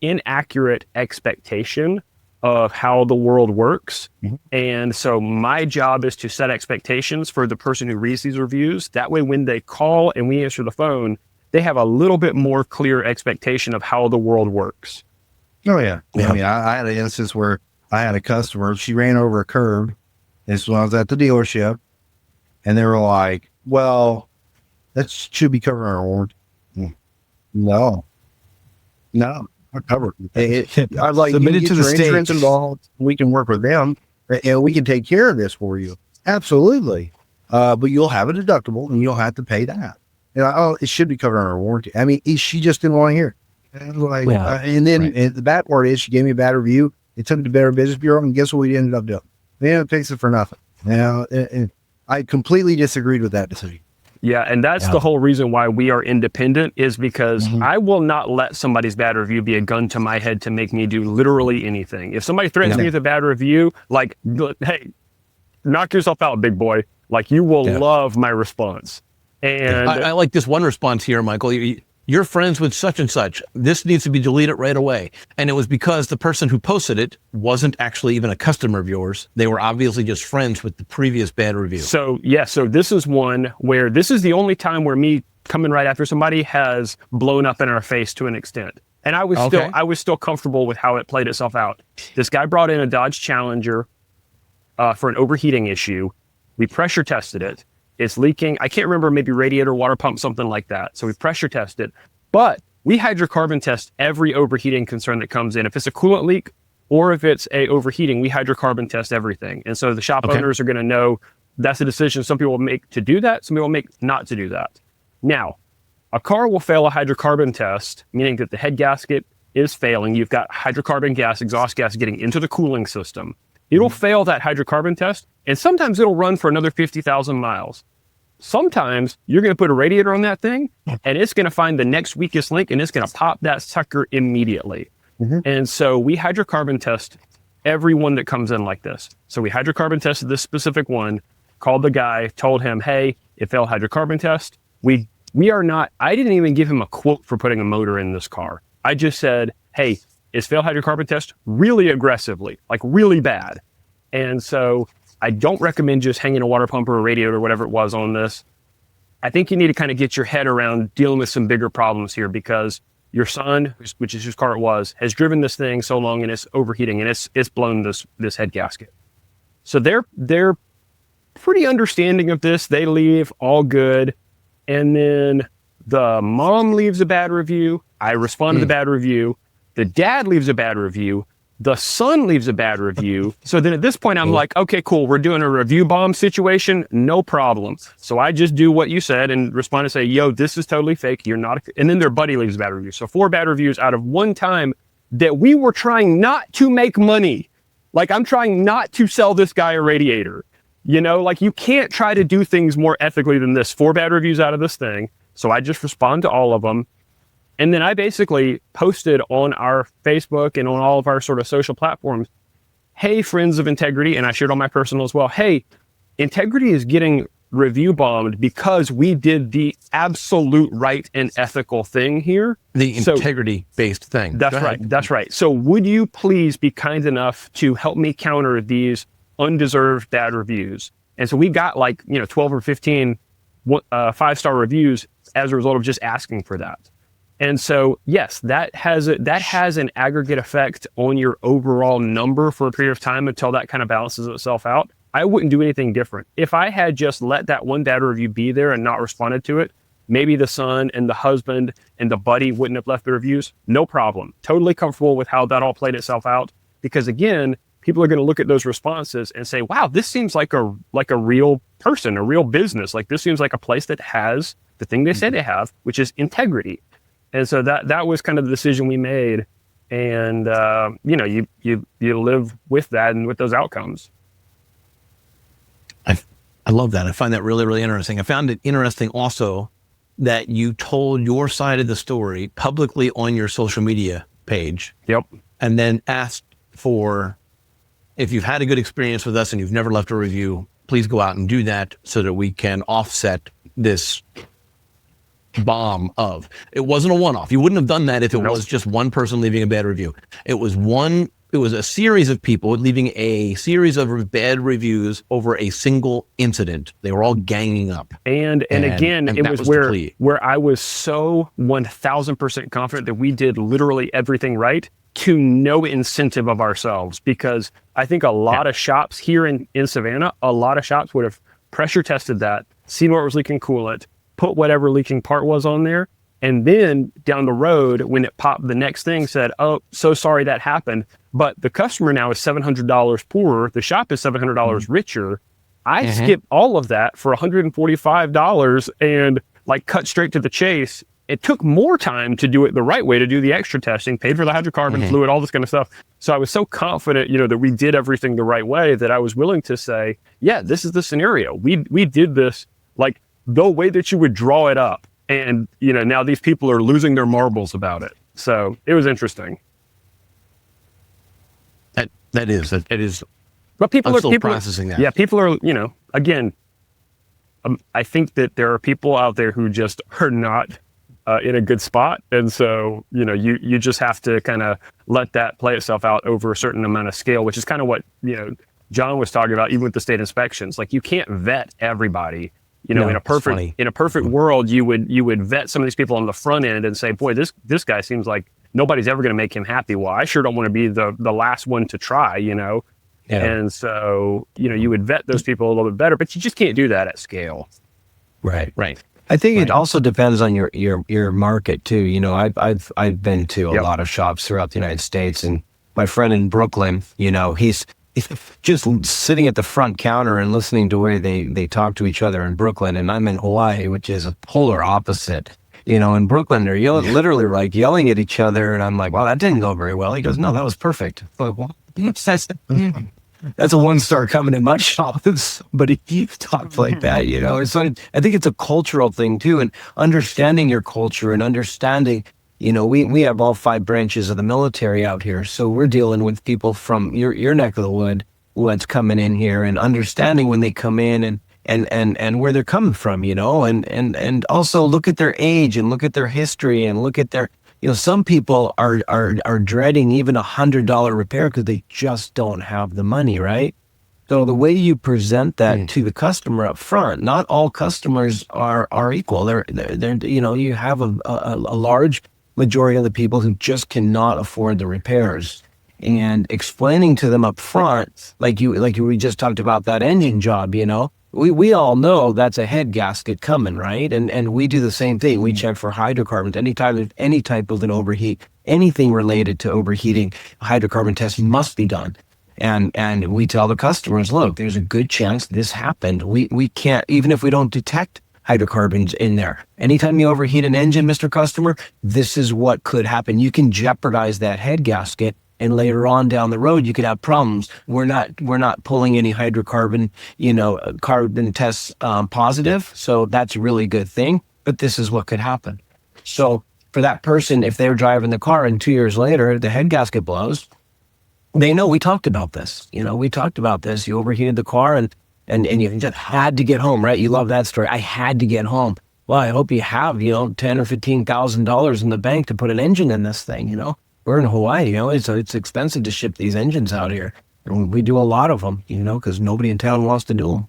inaccurate expectation of how the world works. Mm-hmm. And so my job is to set expectations for the person who reads these reviews. That way, when they call and we answer the phone, they have a little bit more clear expectation of how the world works. Oh, yeah. I mean, I had an instance where I had a customer, she ran over a curb. This when I was at the dealership, and they were like, well, that should be covering our warranty. No, I covered it. I was like, submitted to the state. Involved. We can work with them, and we can take care of this for you. Absolutely. But you'll have a deductible and you'll have to pay that. Oh, it should be covered under warranty. I mean, she just didn't want to hear it. And, and then the bad part is she gave me a bad review. It took me to Better Business Bureau, and guess what we ended up doing? They ended up fixing it for nothing. And I completely disagreed with that decision. Yeah, and that's the whole reason why we are independent, is because I will not let somebody's bad review be a gun to my head to make me do literally anything. If somebody threatens me with a bad review, like, hey, knock yourself out, big boy. Like, you will love my response. And I like this one response here, Michael. You're friends with such and such. This needs to be deleted right away. And it was because the person who posted it wasn't actually even a customer of yours. They were obviously just friends with the previous bad review. So this is one where this is the only time where me coming right after somebody has blown up in our face to an extent. And I was still comfortable with how it played itself out. This guy brought in a Dodge Challenger for an overheating issue. We pressure tested it. It's leaking. I can't remember, maybe radiator, water pump, something like that. So we pressure test it, but we hydrocarbon test every overheating concern that comes in. If it's a coolant leak or if it's a overheating, we hydrocarbon test everything. And so the shop owners are going to know that's a decision some people will make to do that. Some people will make not to do that. Now, a car will fail a hydrocarbon test, meaning that the head gasket is failing. You've got hydrocarbon gas, exhaust gas getting into the cooling system. It'll fail that hydrocarbon test, and sometimes it'll run for another 50,000 miles. Sometimes you're going to put a radiator on that thing, and it's going to find the next weakest link, and it's going to pop that sucker immediately. And so we hydrocarbon test every one that comes in like this. So we hydrocarbon tested this specific one, called the guy, told him, hey, it failed hydrocarbon test. We are not, I didn't even give him a quote for putting a motor in this car. I just said, hey, it's failed hydrocarbon test really aggressively, like really bad. And so I don't recommend just hanging a water pump or a radiator or whatever it was on this. I think you need to kind of get your head around dealing with some bigger problems here, because your son, which is whose car it was, has driven this thing so long and it's overheating and it's blown this head gasket. So they're pretty understanding of this. They leave all good. And then the mom leaves a bad review. I respond to the bad review. The dad leaves a bad review. The son leaves a bad review. So then at this point, I'm like, okay, cool. We're doing a review bomb situation. No problem. So I just do what you said and respond and say, yo, this is totally fake. You're not. And then their buddy leaves a bad review. So 4 bad reviews out of one time that we were trying not to make money. Like, I'm trying not to sell this guy a radiator. You know, like, you can't try to do things more ethically than this. 4 bad reviews out of this thing. So I just respond to all of them. And then I basically posted on our Facebook and on all of our sort of social platforms, hey, friends of integrity, and I shared on my personal as well, hey, integrity is getting review bombed because we did the absolute right and ethical thing here. The integrity-based thing. That's right. That's right. So would you please be kind enough to help me counter these undeserved bad reviews? And so we got 12 or 15 5-star reviews as a result of just asking for that. And so, yes, that has an aggregate effect on your overall number for a period of time until that kind of balances itself out. I wouldn't do anything different. If I had just let that one bad review be there and not responded to it, maybe the son and the husband and the buddy wouldn't have left the reviews. No problem. Totally comfortable with how that all played itself out. Because again, people are going to look at those responses and say, wow, this seems like a real person, a real business. Like, this seems like a place that has the thing they say they have, which is integrity. And so that was kind of the decision we made. And, you live with that and with those outcomes. I love that. I find that really, really interesting. I found it interesting also that you told your side of the story publicly on your social media page. Yep. And then asked for, if you've had a good experience with us and you've never left a review, please go out and do that so that we can offset this bomb of. It wasn't a one-off. You wouldn't have done that if it was just one person leaving a bad review. It was a series of people leaving a series of bad reviews over a single incident. They were all ganging up. And again, it was where I was so 1000% confident that we did literally everything right, to no incentive of ourselves, because I think a lot of shops here in Savannah, a lot of shops would have pressure tested that, seen where it was leaking coolant, put whatever leaking part was on there, and then down the road, when it popped the next thing, said, oh, so sorry that happened. But the customer now is $700 poorer. The shop is $700 richer. I skipped all of that for $145 and like cut straight to the chase. It took more time to do it the right way, to do the extra testing, paid for the hydrocarbon fluid, all this kind of stuff. So I was so confident, that we did everything the right way, that I was willing to say, yeah, this is the scenario. We did this like the way that you would draw it up. And, now these people are losing their marbles about it. So it was interesting. It is. But people I'm still are processing that. Yeah, people are, again, I think that there are people out there who just are not in a good spot. And so, you just have to kind of let that play itself out over a certain amount of scale, which is kind of what, John was talking about, even with the state inspections. Like, you can't vet everybody. In a perfect world, you would vet some of these people on the front end and say, boy, this guy seems like nobody's ever going to make him happy. Well, I sure don't want to be the last one to try, Yeah. And so, you would vet those people a little bit better, but you just can't do that at scale. Right. Right. I think it also depends on your market too. I've been to a lot of shops throughout the United States, and my friend in Brooklyn, he's just sitting at the front counter and listening to the way they talk to each other in Brooklyn, and I'm in Hawaii, which is a polar opposite. In Brooklyn, they're literally like yelling at each other, and I'm like, well, that didn't go very well. He goes, no, that was perfect. I'm like, well, that's a 1-star coming in my shop. But he talks like that, So I think it's a cultural thing too, and understanding your culture and understanding, we have all 5 branches of the military out here, so we're dealing with people from your neck of the woods coming in here, and understanding when they come in and where they're coming from, and also look at their age and look at their history and look at their. Some people are dreading even $100 repair because they just don't have the money, right? So the way you present that to the customer up front, not all customers are equal. They're you have a large majority of the people who just cannot afford the repairs, and explaining to them up front, like we just talked about that engine job, We all know that's a head gasket coming, right? And we do the same thing. We check for hydrocarbons, any type of an overheat, anything related to overheating, hydrocarbon testing must be done. And we tell the customers, look, there's a good chance this happened. We can't, even if we don't detect hydrocarbons in there. Anytime you overheat an engine, Mr. Customer, this is what could happen. You can jeopardize that head gasket, and later on down the road, you could have problems. We're not pulling any hydrocarbon, carbon tests positive. So that's a really good thing. But this is what could happen. So for that person, if they're driving the car and 2 years later, the head gasket blows, they know we talked about this. We talked about this. You overheated the car and you just had to get home, right? You love that story. I had to get home. Well, I hope you have, $10,000 or $15,000 in the bank to put an engine in this thing, We're in Hawaii, it's expensive to ship these engines out here. And we do a lot of them, because nobody in town wants to do them.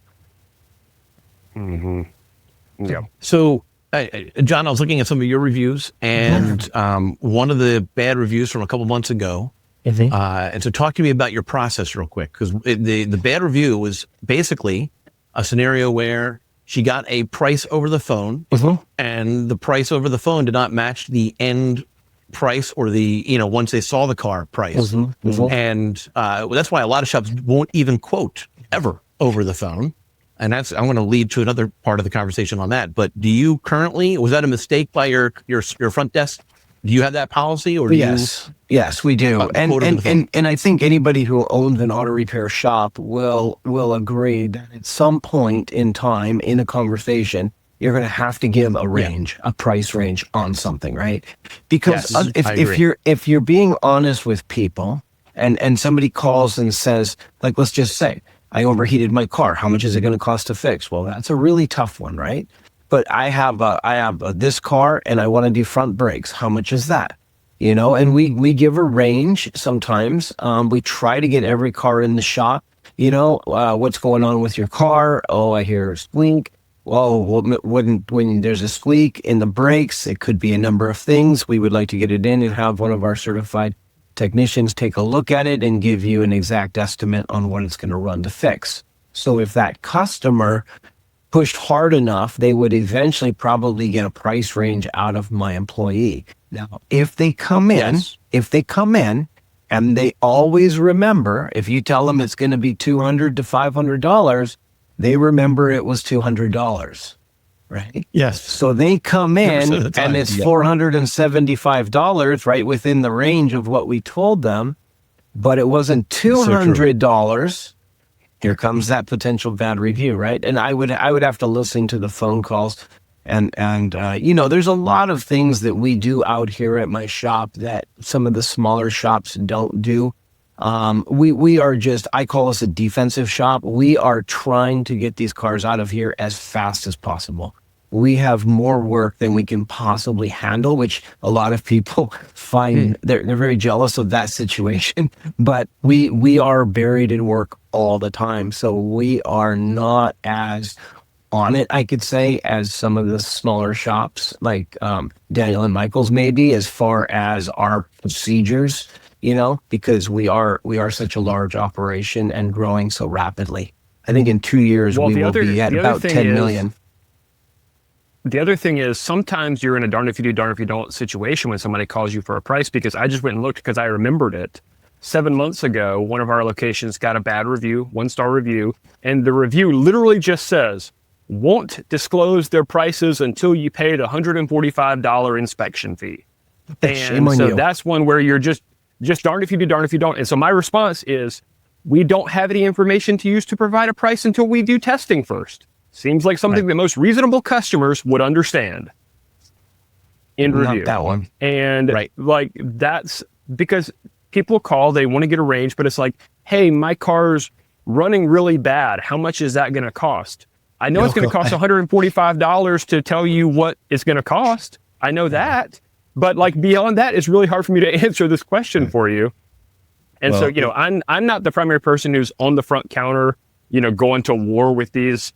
Mm-hmm. Yeah. So, John, I was looking at some of your reviews, and one of the bad reviews from a couple months ago. And so talk to me about your process real quick, because the bad review was basically a scenario where she got a price over the phone, and the price over the phone did not match the end price or the, once they saw the car price. And that's why a lot of shops won't even quote ever over the phone. And I'm going to lead to another part of the conversation on that. But do you currently, was that a mistake by your front desk? Do you have that policy, or yes, we do. And I think anybody who owns an auto repair shop will agree that at some point in time in a conversation, you're going to have to give a range, a price range on something, right? Because if you're being honest with people, and somebody calls and says, like, let's just say, I overheated my car. How much is it going to cost to fix? Well, that's a really tough one, right? But I have this car and I want to do front brakes. How much is that? And we give a range sometimes. We try to get every car in the shop. What's going on with your car? Oh, I hear a squeak. Well, when there's a squeak in the brakes, it could be a number of things. We would like to get it in and have one of our certified technicians take a look at it and give you an exact estimate on what it's going to run to fix. So if that customer pushed hard enough, they would eventually probably get a price range out of my employee. Now, if they come in and they always remember, if you tell them it's going to be $200 to $500, they remember it was $200, right? Yes. So they come in 100% of the time, and it's yeah. $475, right within the range of what we told them, but it wasn't $200. Here comes that potential bad review, right? And I would have to listen to the phone calls, and there's a lot of things that we do out here at my shop that some of the smaller shops don't do. We are just, I call us a defensive shop. We are trying to get these cars out of here as fast as possible. We have more work than we can possibly handle, which a lot of people find they're very jealous of that situation. But we are buried in work all the time. So we are not as on it, I could say, as some of the smaller shops like Daniel and Michael's maybe, as far as our procedures, because we are such a large operation and growing so rapidly. I think in 2 years we will be at about 10 million. The other thing is sometimes you're in a darn if you do, darn if you don't situation when somebody calls you for a price, because I just went and looked because I remembered it. 7 months ago, one of our locations got a bad review, 1-star review, and the review literally just says, won't disclose their prices until you pay the $145 inspection fee. Shame And on so you. that's one where you're just darn if you do, darn if you don't. And so my response is, we don't have any information to use to provide a price until we do testing first. Seems like something that most reasonable customers would understand in review. Not that one. And like that's because people call, they want to get a range, but it's like, hey, my car's running really bad. How much is that going to cost? I know it's going to cost $145 to tell you what it's going to cost. I know that. But like beyond that, it's really hard for me to answer this question for you. And so, I'm not the primary person who's on the front counter, going to war with these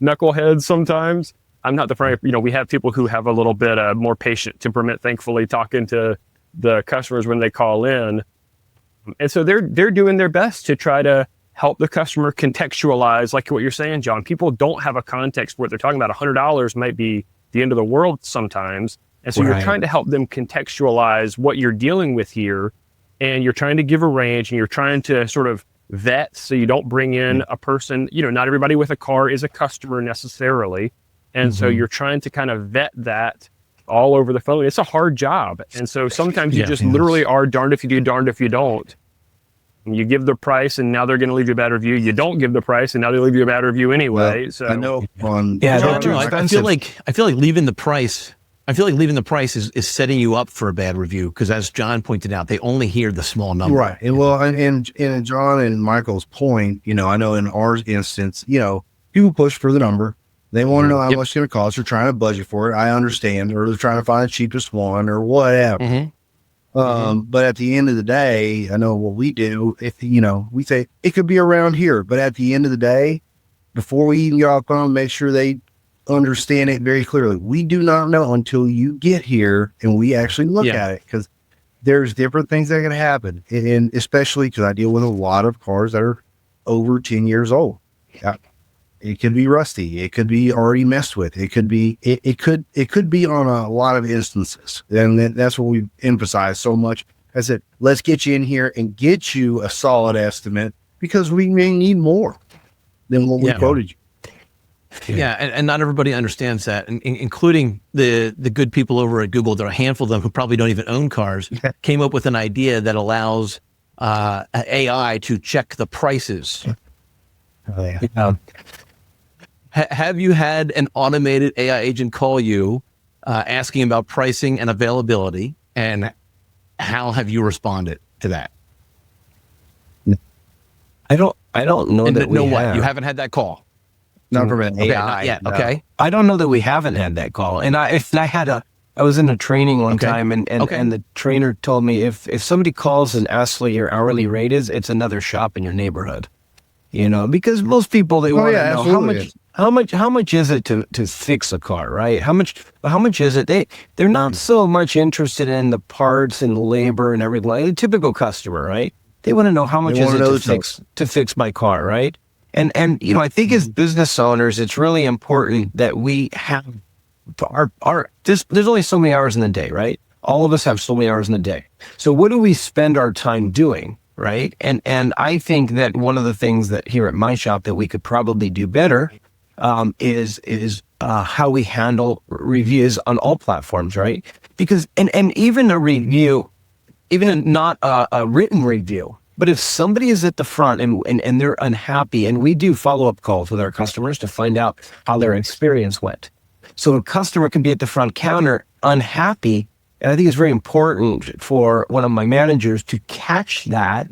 knuckleheads sometimes. I'm not the primary, we have people who have a little bit more patient temperament, thankfully, talking to the customers when they call in. And so they're doing their best to try to help the customer contextualize, like what you're saying, John. People don't have a context where they're talking about $100 might be the end of the world sometimes. And so you're trying to help them contextualize what you're dealing with here. And you're trying to give a range, and you're trying to sort of vet so you don't bring in a person, not everybody with a car is a customer necessarily. And so you're trying to kind of vet that all over the phone. It's a hard job. And so sometimes you just literally are darned if you do, darned if you don't. You give the price and now they're going to leave you a bad review. You don't give the price and now they leave you a bad review anyway. Well, so I know I feel like leaving the price. I feel like leaving the price is setting you up for a bad review, because as John pointed out, they only hear the small number. Right. And well, and John and Michael's point, I know in our instance, people push for the number. They want to know how much it's going to cost. They're trying to budget for it. I understand. Or they're trying to find the cheapest one or whatever. But at the end of the day, I know what we do. If, we say it could be around here, but at the end of the day, before we even get off the phone, make sure they understand it very clearly. We do not know until you get here and we actually look at it, because there's different things that can happen. And especially because I deal with a lot of cars that are over 10 years old. It could be rusty. It could be already messed with. It could be, it could be on a lot of instances. And that's what we emphasize so much. I said, let's get you in here and get you a solid estimate, because we may need more than what we quoted you. Yeah, and not everybody understands that, and including the good people over at Google. There are a handful of them who probably don't even own cars, came up with an idea that allows AI to check the prices. Have you had an automated AI agent call you asking about pricing and availability, and how have you responded to that? I don't know And that we have. what? You haven't had that call? Not from an Okay, AI. not yet. No. Okay. I don't know that we haven't had that call. And I was in a training one time, and the trainer told me if somebody calls and asks what your hourly rate is, it's another shop in your neighborhood. Because most people, they want to know how much is it to fix a car, right? How much is it? They're not so much interested in the parts and labor and everything. Like a typical customer, right? They want to know how much is it to fix my car, right? And I think as business owners, it's really important that we have there's only so many hours in the day, right? All of us have so many hours in the day. So what do we spend our time doing, right? And I think that one of the things that here at my shop that we could probably do better is how we handle reviews on all platforms, right? Because and even a review, even not a written review, but if somebody is at the front and they're unhappy, and we do follow-up calls with our customers to find out how their experience went. So a customer can be at the front counter unhappy, and I think it's very important for one of my managers to catch that,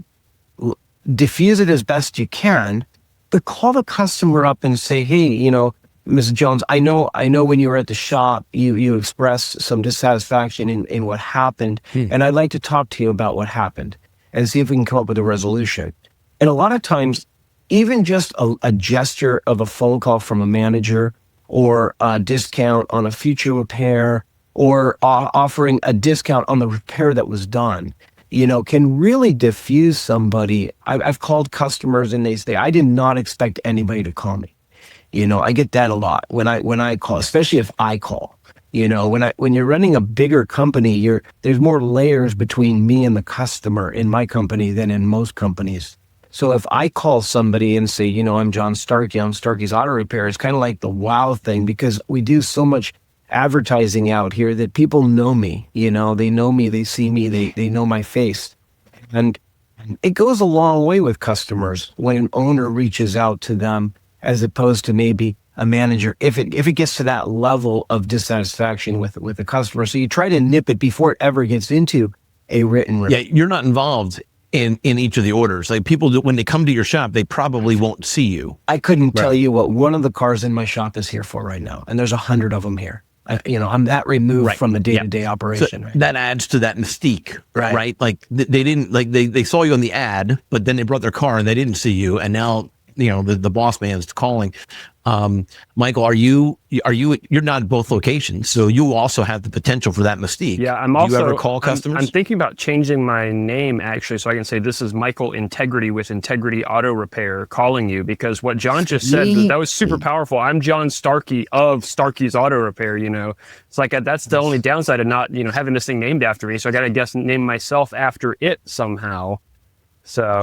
diffuse it as best you can, but call the customer up and say, hey, Mrs. Jones, I know when you were at the shop, you expressed some dissatisfaction in what happened, and I'd like to talk to you about what happened and see if we can come up with a resolution. And a lot of times, even just a gesture of a phone call from a manager or a discount on a future repair or offering a discount on the repair that was done, can really diffuse somebody. I've called customers and they say, I did not expect anybody to call me. I get that a lot when I call, especially if I call. When you're running a bigger company, there's more layers between me and the customer in my company than in most companies. So if I call somebody and say, I'm John Starkey, I'm Starkey's Auto Repair, it's kind of like the wow thing, because we do so much advertising out here that people know me. They know me, they see me, they know my face. And it goes a long way with customers when an owner reaches out to them, as opposed to maybe a manager, if it gets to that level of dissatisfaction with the customer. So you try to nip it before it ever gets into a written review. Yeah, you're not involved in each of the orders. Like people do, when they come to your shop, they probably won't see you. I couldn't tell you what one of the cars in my shop is here for right now, and there's 100 of them here. I'm that removed from the day-to-day operation. So that adds to that mystique, right? Like they didn't, like they saw you on the ad, but then they brought their car and they didn't see you, and now the boss man's calling. Michael, you're not at both locations, so you also have the potential for that mystique. Yeah, Do you ever call customers? I'm thinking about changing my name, actually, so I can say this is Michael Integrity with Integrity Auto Repair calling you, because what John just said, that was super powerful. I'm John Starkey of Starkey's Auto Repair. It's like that's the only downside of not having this thing named after me. So I got to name myself after it somehow. So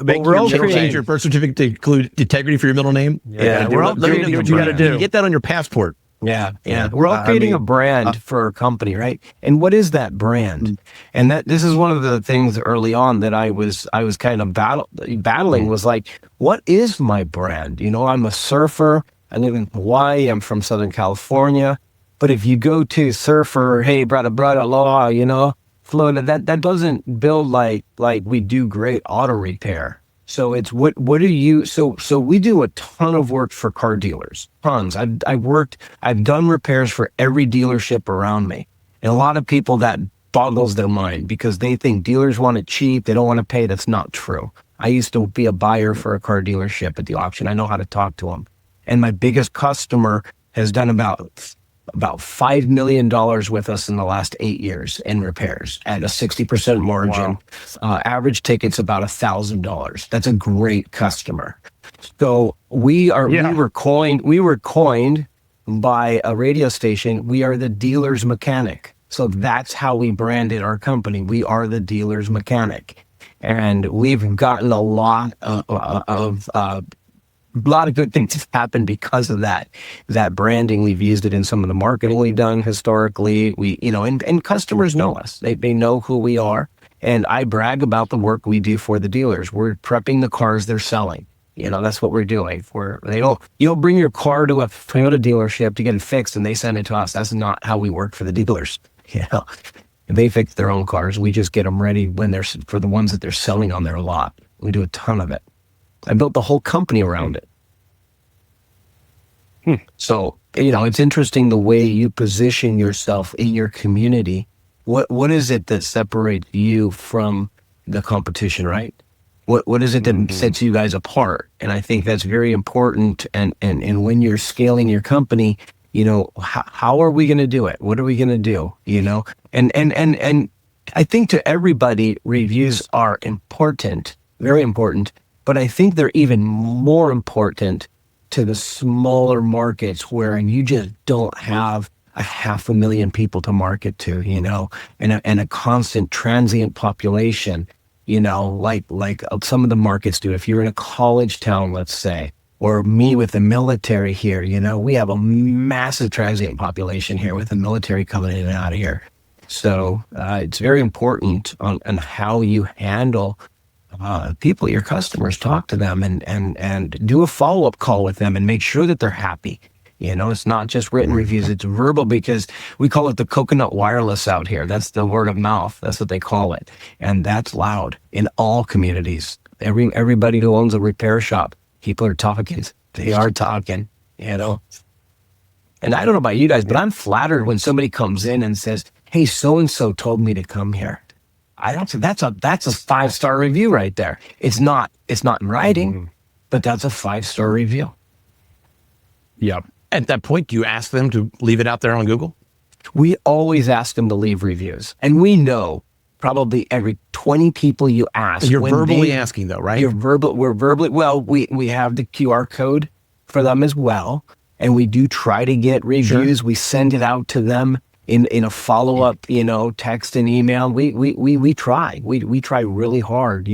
we're all change your birth certificate to include integrity for your middle name. Yeah, we're all do what you got to do. Get that on your passport. Yeah. We're all creating a brand for our company, right? And what is that brand? And this is one of the things early on that I was kind of battling was like, what is my brand? I'm a surfer. I live in Hawaii. I'm from Southern California. But if you go to surfer, hey, brother, law, Florida, that doesn't build like we do great auto repair. So it's what do you, so we do a ton of work for car dealers, tons. I've done repairs for every dealership around me. And a lot of people, that boggles their mind because they think dealers want it cheap. They don't want to pay. That's not true. I used to be a buyer for a car dealership at the auction. I know how to talk to them. And my biggest customer has done about $5 million with us in the last 8 years in repairs at a 60% margin. Wow. Average ticket's about $1,000. That's a great customer. So we were coined by a radio station. We are the dealer's mechanic. So that's how we branded our company. We are the dealer's mechanic. And we've gotten a lot of good things have happened because of that branding. We've used it in some of the marketing we've done historically. And customers know us. They know who we are. And I brag about the work we do for the dealers. We're prepping the cars they're selling. That's what we're doing. You don't bring your car to a Toyota dealership to get it fixed and they send it to us. That's not how we work for the dealers. They fix their own cars. We just get them ready for the ones that they're selling on their lot. We do a ton of it. I built the whole company around it. So, it's interesting the way you position yourself in your community. What is it that separates you from the competition, right? What is it that sets you guys apart? And I think that's very important. And when you're scaling your company, how are we going to do it? What are we going to do? And I think to everybody, reviews are important, very important. But I think they're even more important to the smaller markets where you just don't have 500,000 people to market to, and a constant transient population. like some of the markets do. If you're in a college town, let's say, or me with the military here, we have a massive transient population here with the military coming in and out of here. So it's very important on how you handle people, your customers. Talk to them and do a follow-up call with them and make sure that they're happy. It's not just written reviews, it's verbal, because we call it the coconut wireless out here. That's the word of mouth. That's what they call it. And that's loud in all communities. Everybody who owns a repair shop, people are talking. They are talking, And I don't know about you guys, but I'm flattered when somebody comes in and says, hey, so-and-so told me to come here. That's a 5-star review right there. It's not in writing, but that's a 5-star review. Yep. At that point, do you ask them to leave it out there on Google? We always ask them to leave reviews. And we know probably every 20 people you ask. You're verbally asking though, right? We're verbally, well, we have the QR code for them as well. And we do try to get reviews. Sure. We send it out to them in a follow-up, text and email. We try. We try really hard,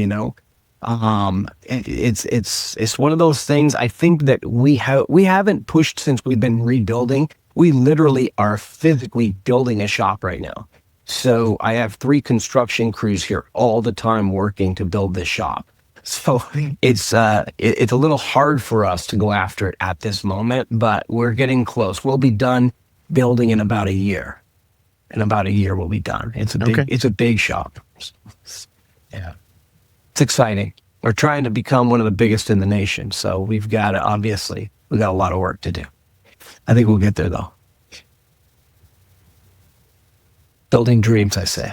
It's one of those things. I think that we haven't pushed since we've been rebuilding. We literally are physically building a shop right now. So I have 3 construction crews here all the time working to build this shop. So it's a little hard for us to go after it at this moment, but we're getting close. We'll be done building in about a year. In about a year, we'll be done. It's a big shop. Yeah. It's exciting. We're trying to become one of the biggest in the nation. So we've got a lot of work to do. I think we'll get there though. Building dreams, I say.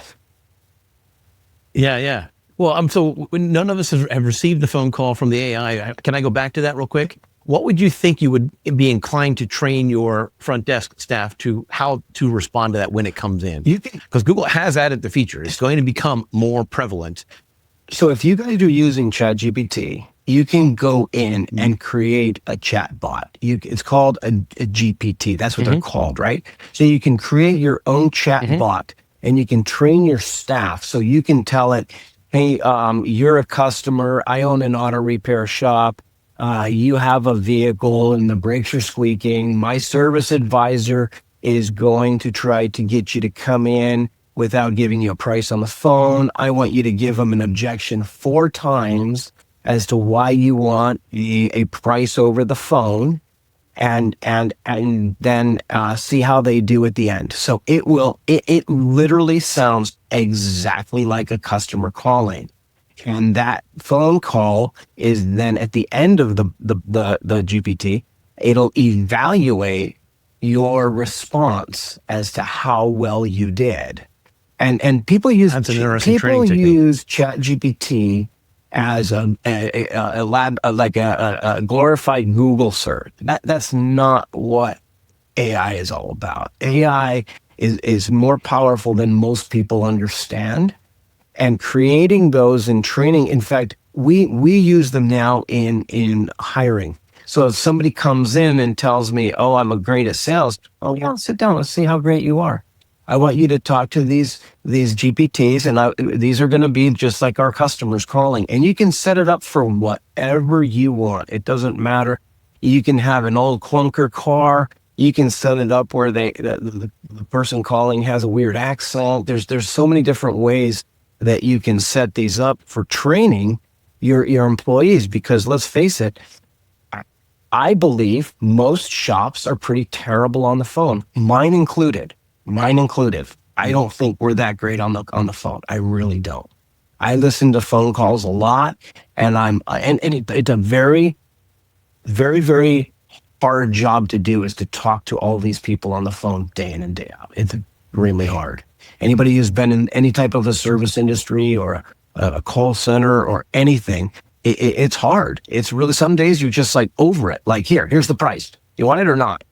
Yeah. Well, so none of us have received the phone call from the AI. Can I go back to that real quick? What would you think you would be inclined to train your front desk staff to how to respond to that when it comes in? Because Google has added the feature. It's going to become more prevalent. So if you guys are using ChatGPT, you can go in and create a chat bot. It's called a GPT. That's what they're called, right? So you can create your own chat bot and you can train your staff. So you can tell it, hey, you're a customer. I own an auto repair shop. You have a vehicle and the brakes are squeaking. My service advisor is going to try to get you to come in without giving you a price on the phone. I want you to give them an objection 4 times as to why you want a price over the phone, and then see how they do at the end. So it literally sounds exactly like a customer calling. And that phone call is then at the end of the GPT, it'll evaluate your response as to how well you did. And people use ChatGPT as a glorified Google search. That's not what AI is all about. AI is more powerful than most people understand. And creating those and training, in fact, we use them now in hiring. So if somebody comes in and tells me, oh, I'm great at sales, oh yeah, sit down, let's see how great you are. I want you to talk to these GPTs, and these are going to be just like our customers calling. And you can set it up for whatever you want. It doesn't matter. You can have an old clunker car. You can set it up where the person calling has a weird accent. There's so many different ways that you can set these up for training your employees, because let's face it, I believe most shops are pretty terrible on the phone, mine included. I don't think we're that great on the phone. I really don't. I listen to phone calls a lot, and it's a very, very, very hard job to do, is to talk to all these people on the phone day in and day out. It's really hard. Anybody who's been in any type of a service industry or a call center or anything, it's hard. It's really, some days you're just like over it. Like, here's the price. You want it or not?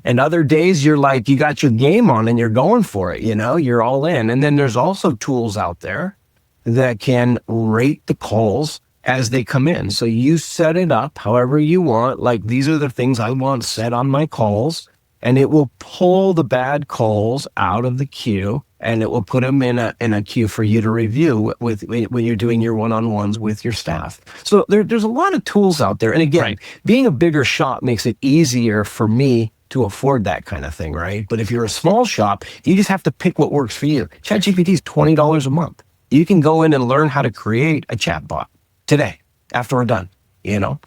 And other days you're like, you got your game on and you're going for it. You're all in. And then there's also tools out there that can rate the calls as they come in. So you set it up however you want. Like, these are the things I want set on my calls. And it will pull the bad calls out of the queue and it will put them in a queue for you to review when you're doing your one-on-ones with your staff. So there's a lot of tools out there. And again, being a bigger shop makes it easier for me to afford that kind of thing, right? But if you're a small shop, you just have to pick what works for you. ChatGPT is $20 a month. You can go in and learn how to create a chatbot today after we're done,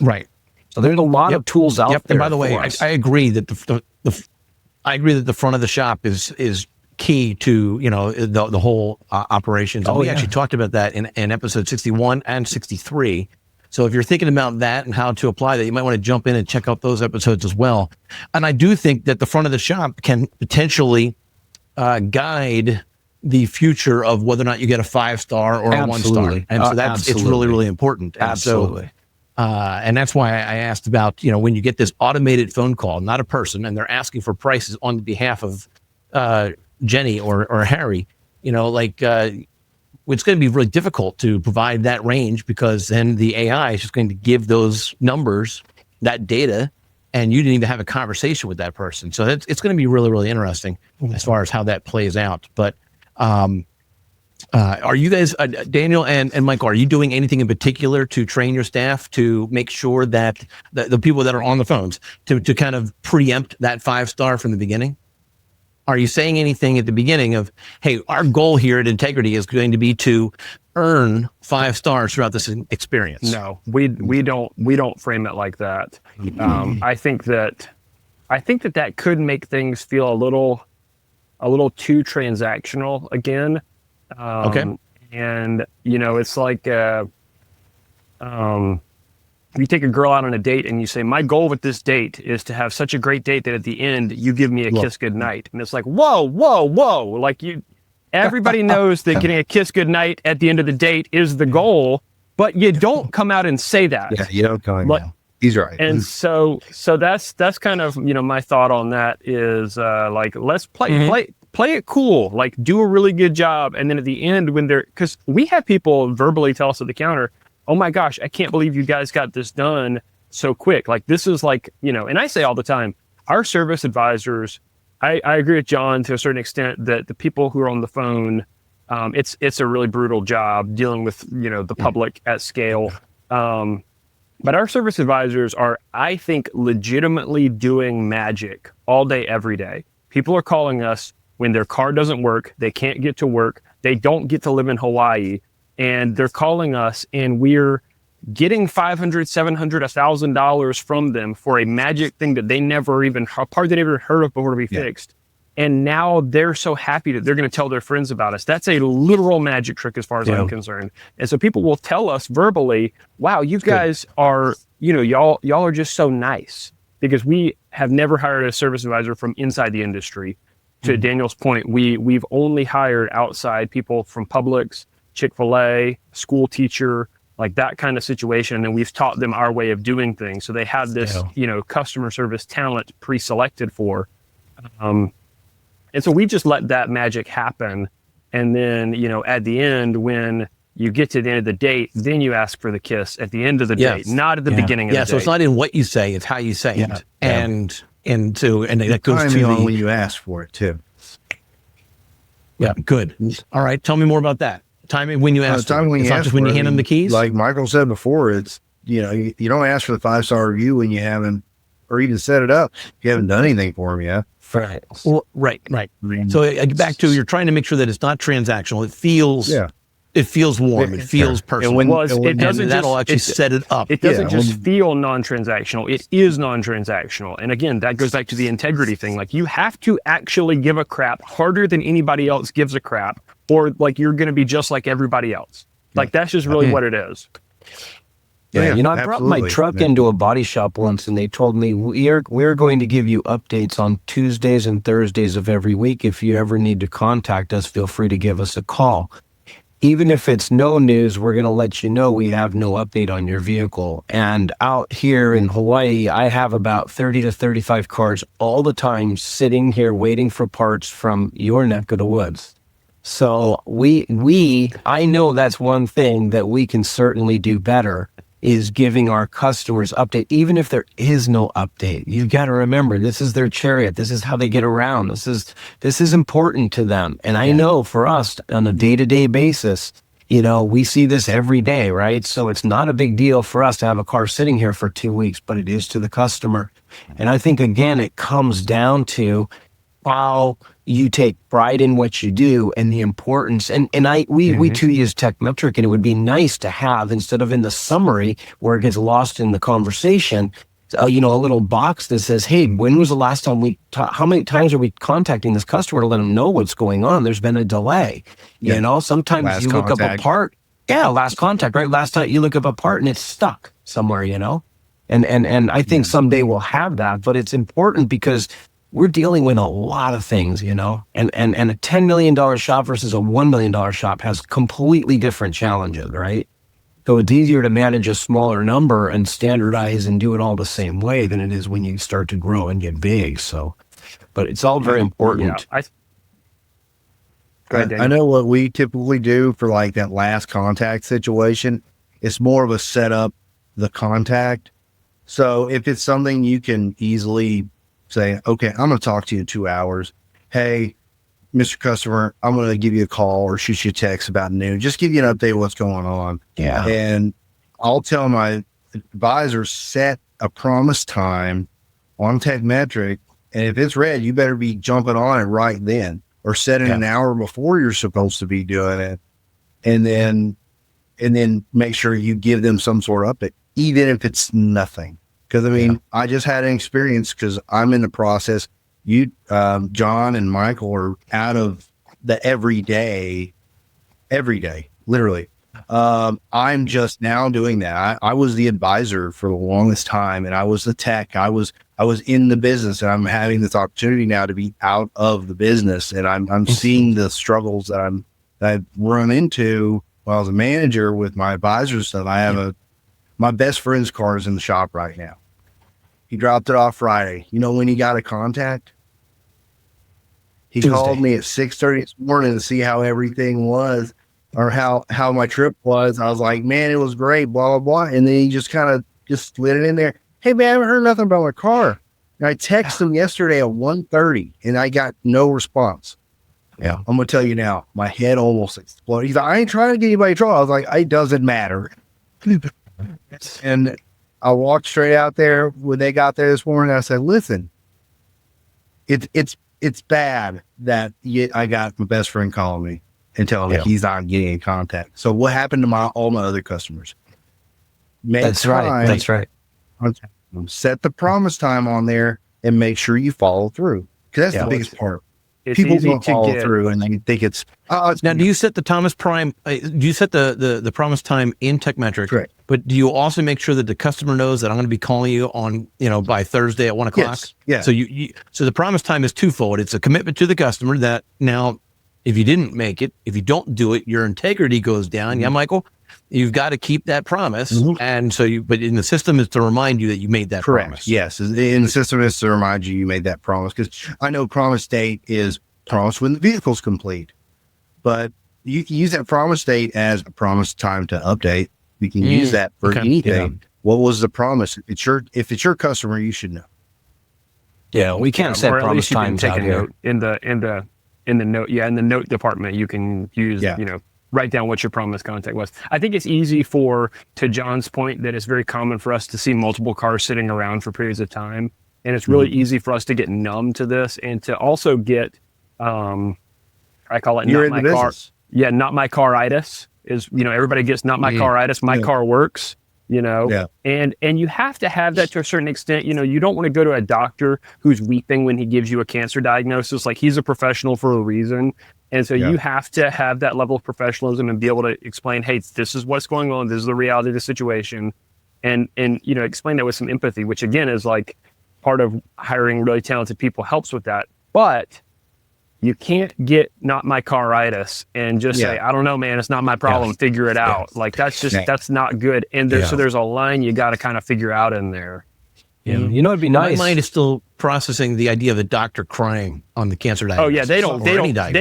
Right. So there's a lot of tools out there. And by the way, I agree that the front of the shop is key to the whole operations. And we actually talked about that in episode 61 and 63. So if you're thinking about that and how to apply that, you might want to jump in and check out those episodes as well. And I do think that the front of the shop can potentially guide the future of whether or not you get a 5-star or a 1-star. And so it's really, really important. And Absolutely. And that's why I asked about, when you get this automated phone call, not a person, and they're asking for prices on behalf of Jenny or Harry, it's going to be really difficult to provide that range, because then the AI is just going to give those numbers, that data, and you didn't even have a conversation with that person. So it's going to be really, really interesting as far as how that plays out. But are you guys, Daniel and Michael, are you doing anything in particular to train your staff to make sure that the people that are on the phones to kind of preempt that 5-star from the beginning? Are you saying anything at the beginning of, hey, our goal here at Integrity is going to be to earn 5 stars throughout this experience? No, we don't frame it like that. I think that could make things feel a little too transactional again. Okay. And it's like you take a girl out on a date and you say, my goal with this date is to have such a great date that at the end you give me a kiss goodnight. And it's like, whoa. Like everybody knows that getting a kiss goodnight at the end of the date is the goal, but you don't come out and say that. Yeah, you don't come out. He's right. And so that's kind of, my thought on that is like, let's play it cool, like do a really good job. And then at the end because we have people verbally tell us at the counter, oh my gosh, I can't believe you guys got this done so quick. Like this is like, and I say all the time, our service advisors, I agree with John to a certain extent that the people who are on the phone, it's a really brutal job dealing with, the public at scale. But our service advisors are, I think, legitimately doing magic all day, every day. People are calling us when their car doesn't work, they can't get to work, they don't get to live in Hawaii, and they're calling us and we're getting $500, $700, $1,000 from them for a magic thing that a part they never heard of before to be fixed. And now they're so happy that they're going to tell their friends about us. That's a literal magic trick as far as I'm concerned. And so people will tell us verbally, wow, you guys are, y'all are just so nice, because we have never hired a service advisor from inside the industry. To Daniel's point, we've only hired outside people from Publix, Chick-fil-A, school teacher, like that kind of situation. And we've taught them our way of doing things. So they had this, customer service talent pre-selected for. And so we just let that magic happen. And then, at the end, when you get to the end of the date, then you ask for the kiss at the end of the date, not at the beginning of the date. So it's not in what you say, it's how you say it. And that goes to when you ask for it too. Yeah, good. All right, tell me more about that. Timing when you ask. It's not just when you hand them the keys. Like Michael said before, it's you don't ask for the 5-star review when you haven't, or even set it up. You haven't done anything for them yet. Right. Well, right. So back to, you're trying to make sure that it's not transactional. It feels it feels warm. It feels personal. It doesn't that'll actually set it up. It doesn't just feel non-transactional. It is non-transactional. And again, that goes back to the integrity thing. Like you have to actually give a crap harder than anybody else gives a crap, or like you're going to be just like everybody else. Like that's just really what it is. Yeah, I brought my truck into a body shop once, and they told me we're going to give you updates on Tuesdays and Thursdays of every week. If you ever need to contact us, feel free to give us a call. Even if it's no news, we're going to let you know we have no update on your vehicle. And out here in Hawaii, I have about 30 to 35 cars all the time sitting here waiting for parts from your neck of the woods. So I know that's one thing that we can certainly do better is giving our customers update, even if there is no update. You've got to remember, this is their chariot. This is how they get around. This is important to them. And I know for us on a day-to-day basis, we see this every day, right? So it's not a big deal for us to have a car sitting here for 2 weeks, but it is to the customer. And I think, again, it comes down to how you take pride in what you do and the importance. And we too use TechMetric, and it would be nice to have, instead of in the summary where it gets lost in the conversation, a little box that says, hey, when was the last time how many times are we contacting this customer to let them know what's going on? There's been a delay. Sometimes last you look contact. up a part. Yeah, last contact, right? Last time you look up a part and it's stuck somewhere, And I think someday we'll have that, but it's important because we're dealing with a lot of things, and a $10 million shop versus a $1 million shop has completely different challenges, right? So it's easier to manage a smaller number and standardize and do it all the same way than it is when you start to grow and get big. So, but it's all very important. Yeah, Go ahead, I know what we typically do for like that last contact situation. It's more of a setup the contact. So if it's something you can easily say, okay, I'm going to talk to you in 2 hours. Hey, Mr. Customer, I'm going to give you a call or shoot you a text about noon. Just give you an update of what's going on. Yeah. And I'll tell my advisor, set a promise time on TechMetric. And if it's red, you better be jumping on it right then, or set it an hour before you're supposed to be doing it. And then make sure you give them some sort of update, even if it's nothing. Because I just had an experience because I'm in the process. You, John and Michael are out of the everyday, literally. I'm just now doing that. I was the advisor for the longest time, and I was the tech. I was in the business, and I'm having this opportunity now to be out of the business, and I'm seeing the struggles that I've run into while I was a manager with my advisors. Stuff. I have my best friend's car is in the shop right now. He dropped it off Friday. You know when he got a contact? He Tuesday. called me at 6:30 this morning to see how everything was, or how my trip was. I was like, man, it was great, blah, blah, blah. And then he just kind of just slid it in there. Hey, man, I haven't heard nothing about my car. And I texted him yesterday at 1:30, and I got no response. Yeah. I'm going to tell you now, my head almost exploded. He's like, I ain't trying to get anybody in trouble. I was like, it doesn't matter. And I walked straight out there when they got there this morning. I said, listen, it's bad that I got my best friend calling me and telling me he's not getting in contact. So what happened to all my other customers? That's right. Set the promise time on there and make sure you follow through. Because that's the biggest part. It's People easy don't to follow get through, and they think it's Now, do you set the Thomas Prime? Do you set the promise time in TechMetric? Correct. But do you also make sure that the customer knows that I'm going to be calling you on, by Thursday at 1 o'clock? Yes. Yeah. So so the promise time is twofold. It's a commitment to the customer that now, if you didn't make it, if you don't do it, your integrity goes down. Mm-hmm. Yeah, Michael, you've got to keep that promise. Mm-hmm. And but in the system is to remind you that you made that promise. Yes. In the system is to remind you made that promise. Because I know promise date is promise when the vehicle's complete, but you can use that promise date as a promise time to update. You can use that for anything. Yeah. What was the promise? If it's your customer, you should know. Yeah, we can't set promise times out here. In the note, in the note department, you can use, write down what your promise contact was. I think it's easy to John's point, that it's very common for us to see multiple cars sitting around for periods of time. And it's really easy for us to get numb to this and to also get, I call it not my car. Yeah, not my car-itis is, everybody gets not my car-itis, my car works. And you have to have that to a certain extent. You don't want to go to a doctor who's weeping when he gives you a cancer diagnosis. Like, he's a professional for a reason. And so you have to have that level of professionalism and be able to explain, hey, this is what's going on. This is the reality of the situation. And explain that with some empathy, which again is like part of hiring really talented people helps with that. But you can't get not my car-itis and just say, I don't know, man, it's not my problem. Figure it out. Like, that's just, that's not good. And so there's a line you got to kind of figure out in there. Yeah. You know, it'd be nice. My mind is still processing the idea of the doctor crying on the cancer diagnosis. Oh yeah, they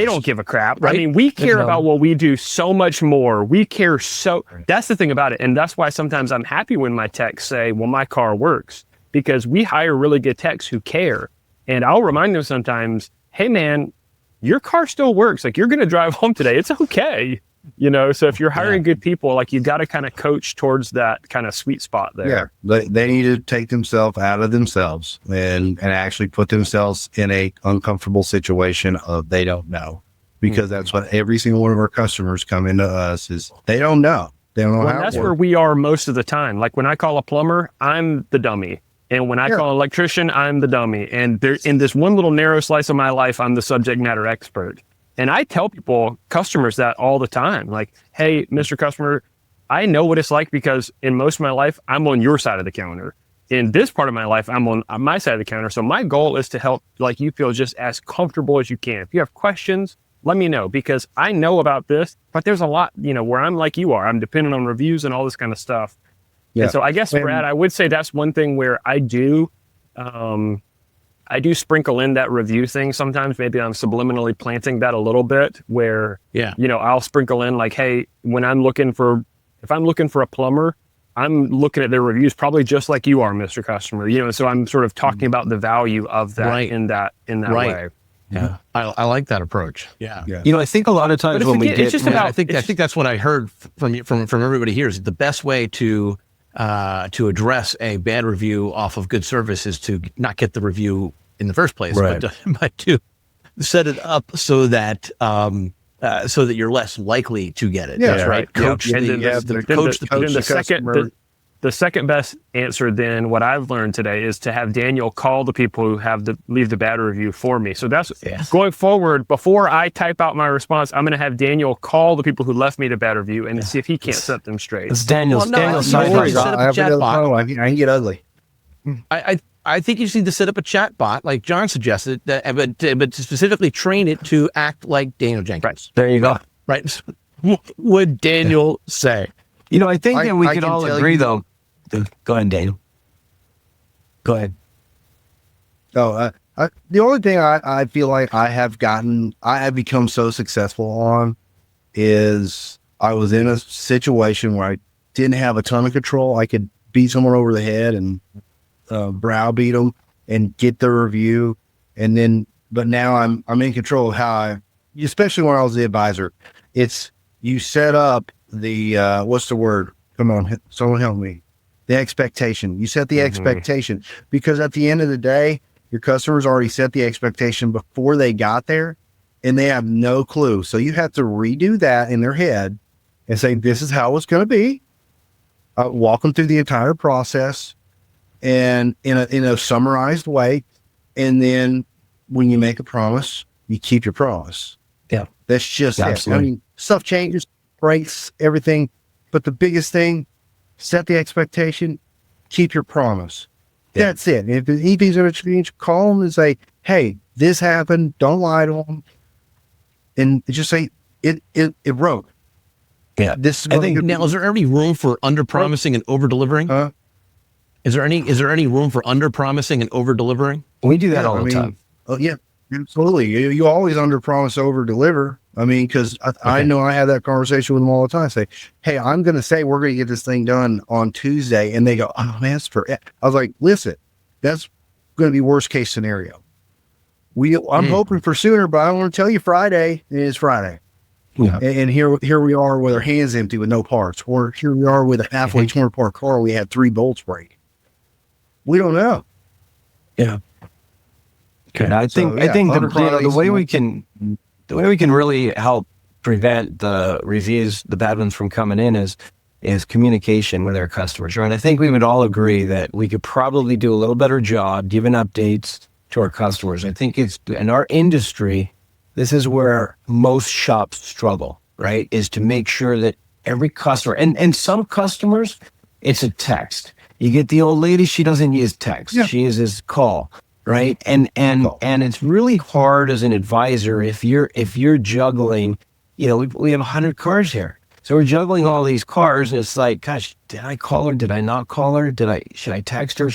don't give a crap. Right? I mean, we care about what we do so much more. We care so. That's the thing about it, and that's why sometimes I'm happy when my techs say, "Well, my car works," because we hire really good techs who care, and I'll remind them sometimes, "Hey, man, your car still works. Like, you're going to drive home today. It's okay." You know, so if you're hiring good people, like, you got to kind of coach towards that kind of sweet spot there. Yeah, they need to take themselves out of themselves and actually put themselves in a uncomfortable situation of they don't know, because that's what every single one of our customers come into us is they don't know. They don't know how. That's where we are most of the time. Like, when I call a plumber, I'm the dummy. And when I call an electrician, I'm the dummy. And there, in this one little narrow slice of my life, I'm the subject matter expert. And I tell customers that all the time. Like, hey, Mr. Customer, I know what it's like because in most of my life, I'm on your side of the counter. In this part of my life, I'm on my side of the counter. So my goal is to help, like, you feel just as comfortable as you can. If you have questions, let me know, because I know about this, but there's a lot, you know, where I'm like you are. I'm dependent on reviews and all this kind of stuff. Yeah. And so I guess, Brad, I would say that's one thing where I do sprinkle in that review thing sometimes. Maybe I'm subliminally planting that a little bit where, you know, I'll sprinkle in like, hey, if I'm looking for a plumber, I'm looking at their reviews probably just like you are, Mr. Customer. You know, so I'm sort of talking about the value of that in that way. Yeah, I like that approach. Yeah. You know, I think a lot of times when we get, it's just about, I think that's what I heard from everybody here is the best way to address a bad review off of good service is to not get the review in the first place, but to set it up so that you're less likely to get it. Yeah, that's right. Coach the second best answer then, what I've learned today, is to have Daniel call the people who leave the bad review for me. So that's going forward. Before I type out my response, I'm going to have Daniel call the people who left me the bad review and see if he can't set them straight. It's Daniel's. I can get ugly. I think you just need to set up a chat bot, like John suggested, but to specifically train it to act like Daniel Jenkins. Right. There you go. Right. What would Daniel say? You know, I think that we could all agree, though. Go ahead, Daniel. Go ahead. Oh, the only thing I feel like I have become so successful on is I was in a situation where I didn't have a ton of control. I could beat someone over the head and browbeat them and get the review, but now I'm in control of how especially when I was the advisor. It's you set up the what's the word? Come on, someone help me. The expectation. You set the expectation, because at the end of the day, your customers already set the expectation before they got there, and they have no clue. So you have to redo that in their head and say, "This is how it's going to be." Walk them through the entire process, and in a summarized way, and then when you make a promise, you keep your promise. Yeah, that's just it. Absolutely. I mean, stuff changes, breaks, everything, but the biggest thing: set the expectation, keep your promise. Yeah. That's it. If he's going to change, call him and say, "Hey, this happened. Don't lie to him," and just say it broke. Yeah. Now, is there any room for under promising and over delivering? Is there any room for under promising and over delivering? We do that all the time. Oh yeah, absolutely. You always under promise, over deliver. I mean, because I know I have that conversation with them all the time. I say, "Hey, I'm going to say we're going to get this thing done on Tuesday," and they go, "Oh man, that's for." I was like, "Listen, that's going to be worst case scenario. I'm hoping for sooner, but I don't want to tell you Friday. And it's Friday." Yeah. And here we are with our hands empty with no parts, or here we are with a halfway torn apart car. We had 3 bolts break. We don't know. Yeah. Okay. I think the way we can really help prevent the reviews, the bad ones, from coming in is communication with our customers. Right. I think we would all agree that we could probably do a little better job giving updates to our customers. I think it's in our industry. This is where most shops struggle, right? Is to make sure that every customer, and some customers, it's a text. You get the old lady, she doesn't use text. Yeah. She uses call, right? And it's really hard as an advisor if you're juggling, you know, we have 100 cars here. So we're juggling all these cars, and it's like, gosh, did I call her? Did I not call her? Should I text her?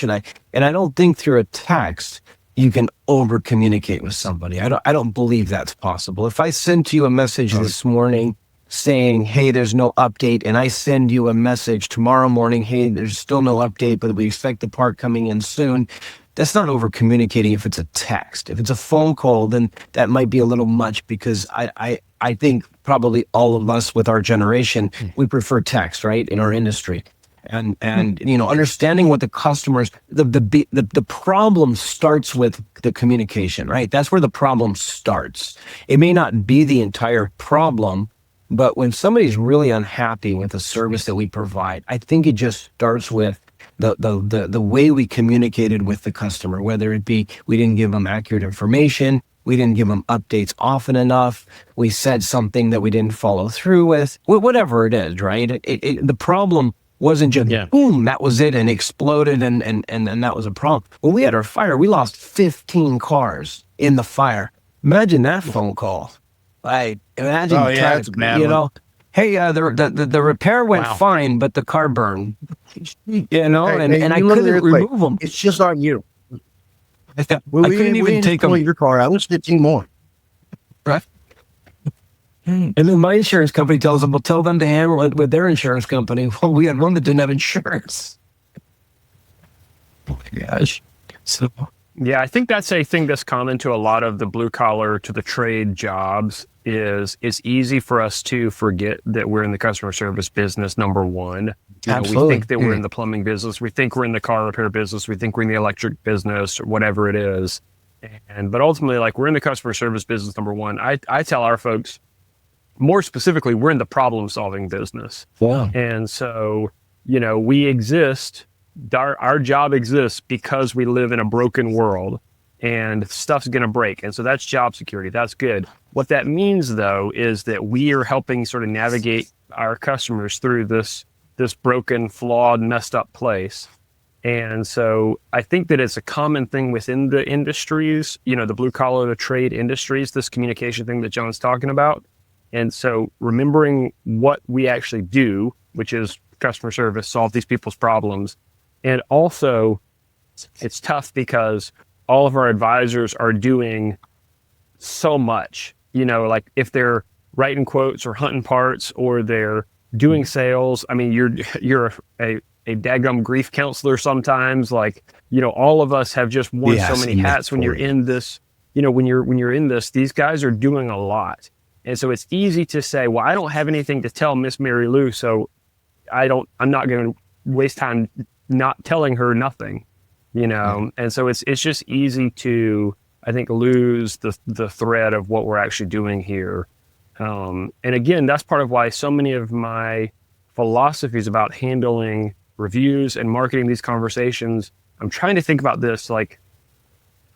And I don't think through a text you can over communicate with somebody. I don't believe that's possible. If I sent you a message this morning saying, hey, there's no update, and I send you a message tomorrow morning, hey, there's still no update, but we expect the part coming in soon, that's not over communicating if it's a text. If it's a phone call, then that might be a little much, because I think probably all of us with our generation, we prefer text, right, in our industry. And understanding what the customers, the problem starts with the communication, right? That's where the problem starts. It may not be the entire problem, but when somebody's really unhappy with the service that we provide, I think it just starts with the way we communicated with the customer, whether it be we didn't give them accurate information, we didn't give them updates often enough, we said something that we didn't follow through with, whatever it is, right? The problem wasn't just boom, that was it, and exploded, and that was a problem. When we had our fire, we lost 15 cars in the fire. Imagine that phone call. Imagine trying to, hey, the repair went fine, but the car burned. And I couldn't remove them. It's just on you. I couldn't even take them. Your car out. Let's 15 more. Right. And then my insurance company tells them, well, tell them to handle it with their insurance company. Well, we had one that didn't have insurance. Oh my gosh. So. Yeah, I think that's a thing that's common to a lot of the blue collar to the trade jobs is it's easy for us to forget that we're in the customer service business, number one. Absolutely. We think that we're in the plumbing business. We think we're in the car repair business. We think we're in the electric business or whatever it is. But ultimately, like, we're in the customer service business, number one. I tell our folks, more specifically, we're in the problem solving business. Wow. And so, we exist. Our job exists because we live in a broken world and stuff's going to break. And so that's job security. That's good. What that means, though, is that we are helping sort of navigate our customers through this broken, flawed, messed up place. And so I think that it's a common thing within the industries, the blue collar, the trade industries, this communication thing that John's talking about. And so remembering what we actually do, which is customer service, solve these people's problems. And also, it's tough because all of our advisors are doing so much, like if they're writing quotes or hunting parts or they're doing sales. I mean, you're a daggum grief counselor sometimes. Like, all of us have just worn so many hats when you're in this, when you're in this, these guys are doing a lot. And so it's easy to say, well, I don't have anything to tell Miss Mary Lou, so I'm not going to waste time not telling her nothing, And so it's just easy to, I think, lose the thread of what we're actually doing here. And again, that's part of why so many of my philosophies about handling reviews and marketing these conversations, I'm trying to think about this, like,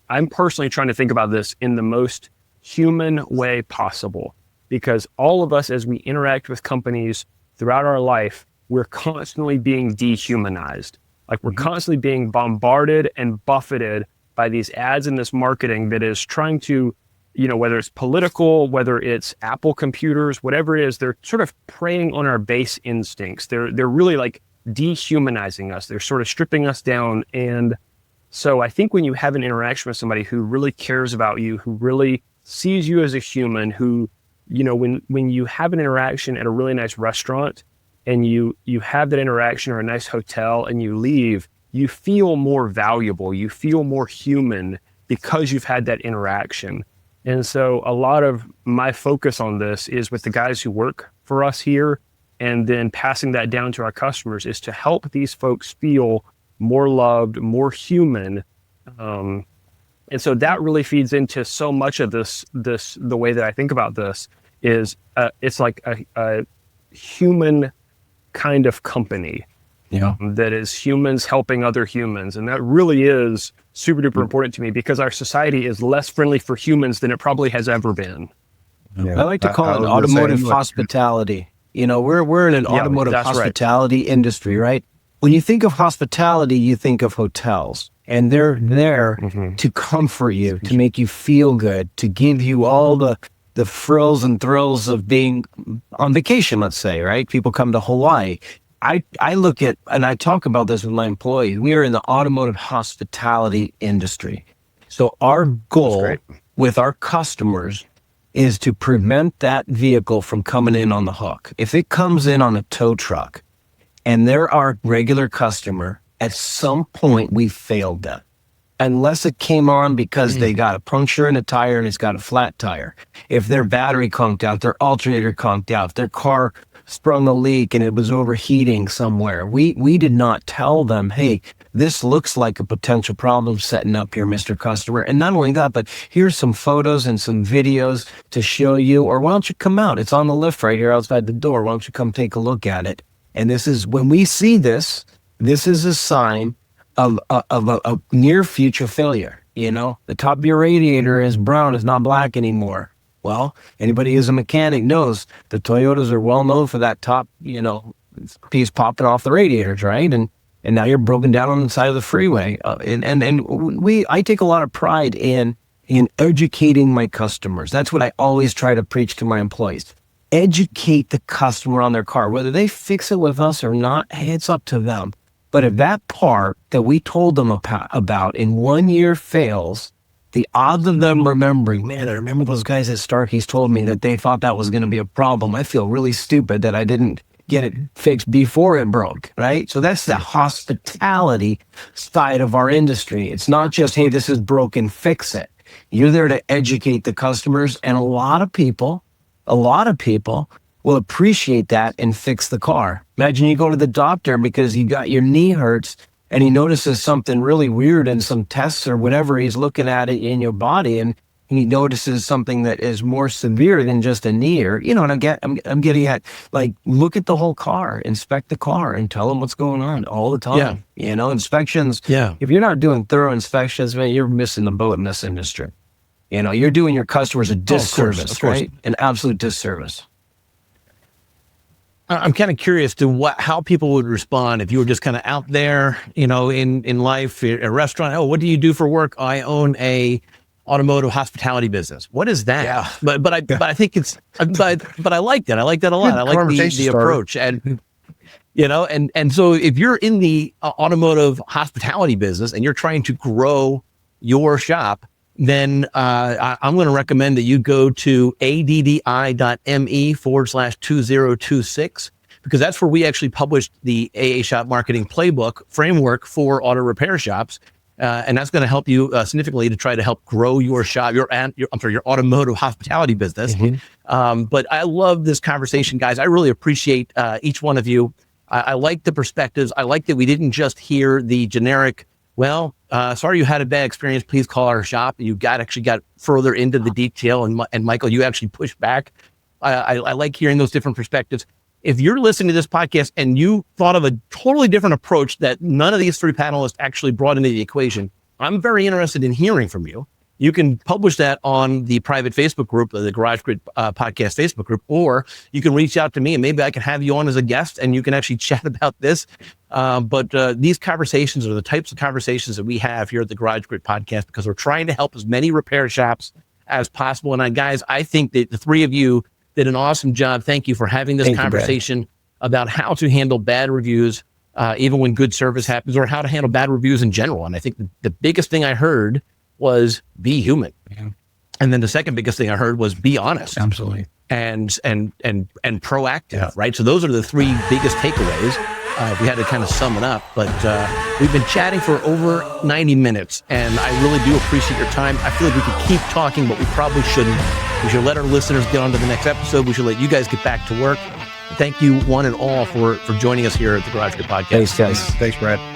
I'm personally trying to think about this in the most human way possible, because all of us, as we interact with companies throughout our life, we're constantly being dehumanized. Like, we're constantly being bombarded and buffeted by these ads and this marketing that is trying to, whether it's political, whether it's Apple computers, whatever it is, they're sort of preying on our base instincts. They're really like dehumanizing us. They're sort of stripping us down. And so I think when you have an interaction with somebody who really cares about you, who really sees you as a human, who, when you have an interaction at a really nice restaurant, and you have that interaction or a nice hotel and you leave, you feel more valuable, you feel more human because you've had that interaction. And so a lot of my focus on this is with the guys who work for us here, and then passing that down to our customers is to help these folks feel more loved, more human. And so that really feeds into so much of this, the way that I think about this is it's like a human kind of company that is humans helping other humans. And that really is super duper important to me, because our society is less friendly for humans than it probably has ever been. I like to call it automotive hospitality. We're in an automotive hospitality industry, right? When you think of hospitality, you think of hotels, and they're there to comfort you, to make you feel good, to give you all the the frills and thrills of being on vacation, let's say, right? People come to Hawaii. I look at, and I talk about this with my employees, we are in the automotive hospitality industry. So our goal with our customers is to prevent that vehicle from coming in on the hook. If it comes in on a tow truck and they're our regular customer, at some point we failed them. Unless it came on because they got a puncture in a tire and it's got a flat tire. If their battery conked out, their alternator conked out, their car sprung a leak and it was overheating somewhere. We did not tell them, hey, this looks like a potential problem setting up here, Mr. Customer. And not only that, but here's some photos and some videos to show you, or why don't you come out? It's on the lift right here outside the door. Why don't you come take a look at it? And this is, when we see this, this is a sign of a near future failure. The top of your radiator is brown, it's not black anymore. Well, anybody who's a mechanic knows the Toyotas are well known for that top, piece popping off the radiators, right? And now you're broken down on the side of the freeway. I take a lot of pride in educating my customers. That's what I always try to preach to my employees. Educate the customer on their car, whether they fix it with us or not. Hey, it's up to them. But if that part that we told them about in 1 year fails, the odds of them remembering, man, I remember those guys at Starkey's told me that they thought that was going to be a problem. I feel really stupid that I didn't get it fixed before it broke, right? So that's the hospitality side of our industry. It's not just, hey, this is broken, fix it. You're there to educate the customers. And a lot of people will appreciate that and fix the car. Imagine you go to the doctor because you got your knee hurts and he notices something really weird in some tests or whatever. He's looking at it in your body and he notices something that is more severe than just a knee. Or, and I'm getting at, like, look at the whole car, inspect the car and tell them what's going on all the time. Yeah. Inspections. Yeah. If you're not doing thorough inspections, man, you're missing the boat in this industry. You're doing your customers a disservice, of course. Right? An absolute disservice. I'm kind of curious to how people would respond if you were just kind of out there, in life, a restaurant. Oh, what do you do for work? I own a automotive hospitality business. What is that? Yeah. But I think it's, but I like that. I like that a lot. I like the approach. And, and so if you're in the automotive hospitality business and you're trying to grow your shop, then I'm going to recommend that you go to addi.me/2026, because that's where we actually published the AA Shop Marketing Playbook framework for auto repair shops. And that's going to help you significantly to try to help grow your shop, your automotive hospitality business. Mm-hmm. But I love this conversation, guys. I really appreciate each one of you. I like the perspectives. I like that we didn't just hear the generic, sorry you had a bad experience, please call our shop. You actually got further into the detail. And Michael, you actually pushed back. I like hearing those different perspectives. If you're listening to this podcast and you thought of a totally different approach that none of these three panelists actually brought into the equation, I'm very interested in hearing from you. You can publish that on the private Facebook group, the Garage Grid Podcast Facebook group, or you can reach out to me and maybe I can have you on as a guest and you can actually chat about this. But these conversations are the types of conversations that we have here at the Garage Grid Podcast, because we're trying to help as many repair shops as possible. And guys, I think that the three of you did an awesome job. Thank you for having this conversation about how to handle bad reviews, even when good service happens, or how to handle bad reviews in general. And I think the biggest thing I heard was be human. Yeah. And then the second biggest thing I heard was be honest. Absolutely. And proactive, right? So those are the three biggest takeaways. If we had to kind of sum it up, but we've been chatting for over 90 minutes and I really do appreciate your time. I feel like we could keep talking, but we probably shouldn't. We should let our listeners get on to the next episode. We should let you guys get back to work. Thank you one and all for joining us here at the Garage Grid Podcast. Thanks, guys. Thanks, Brad.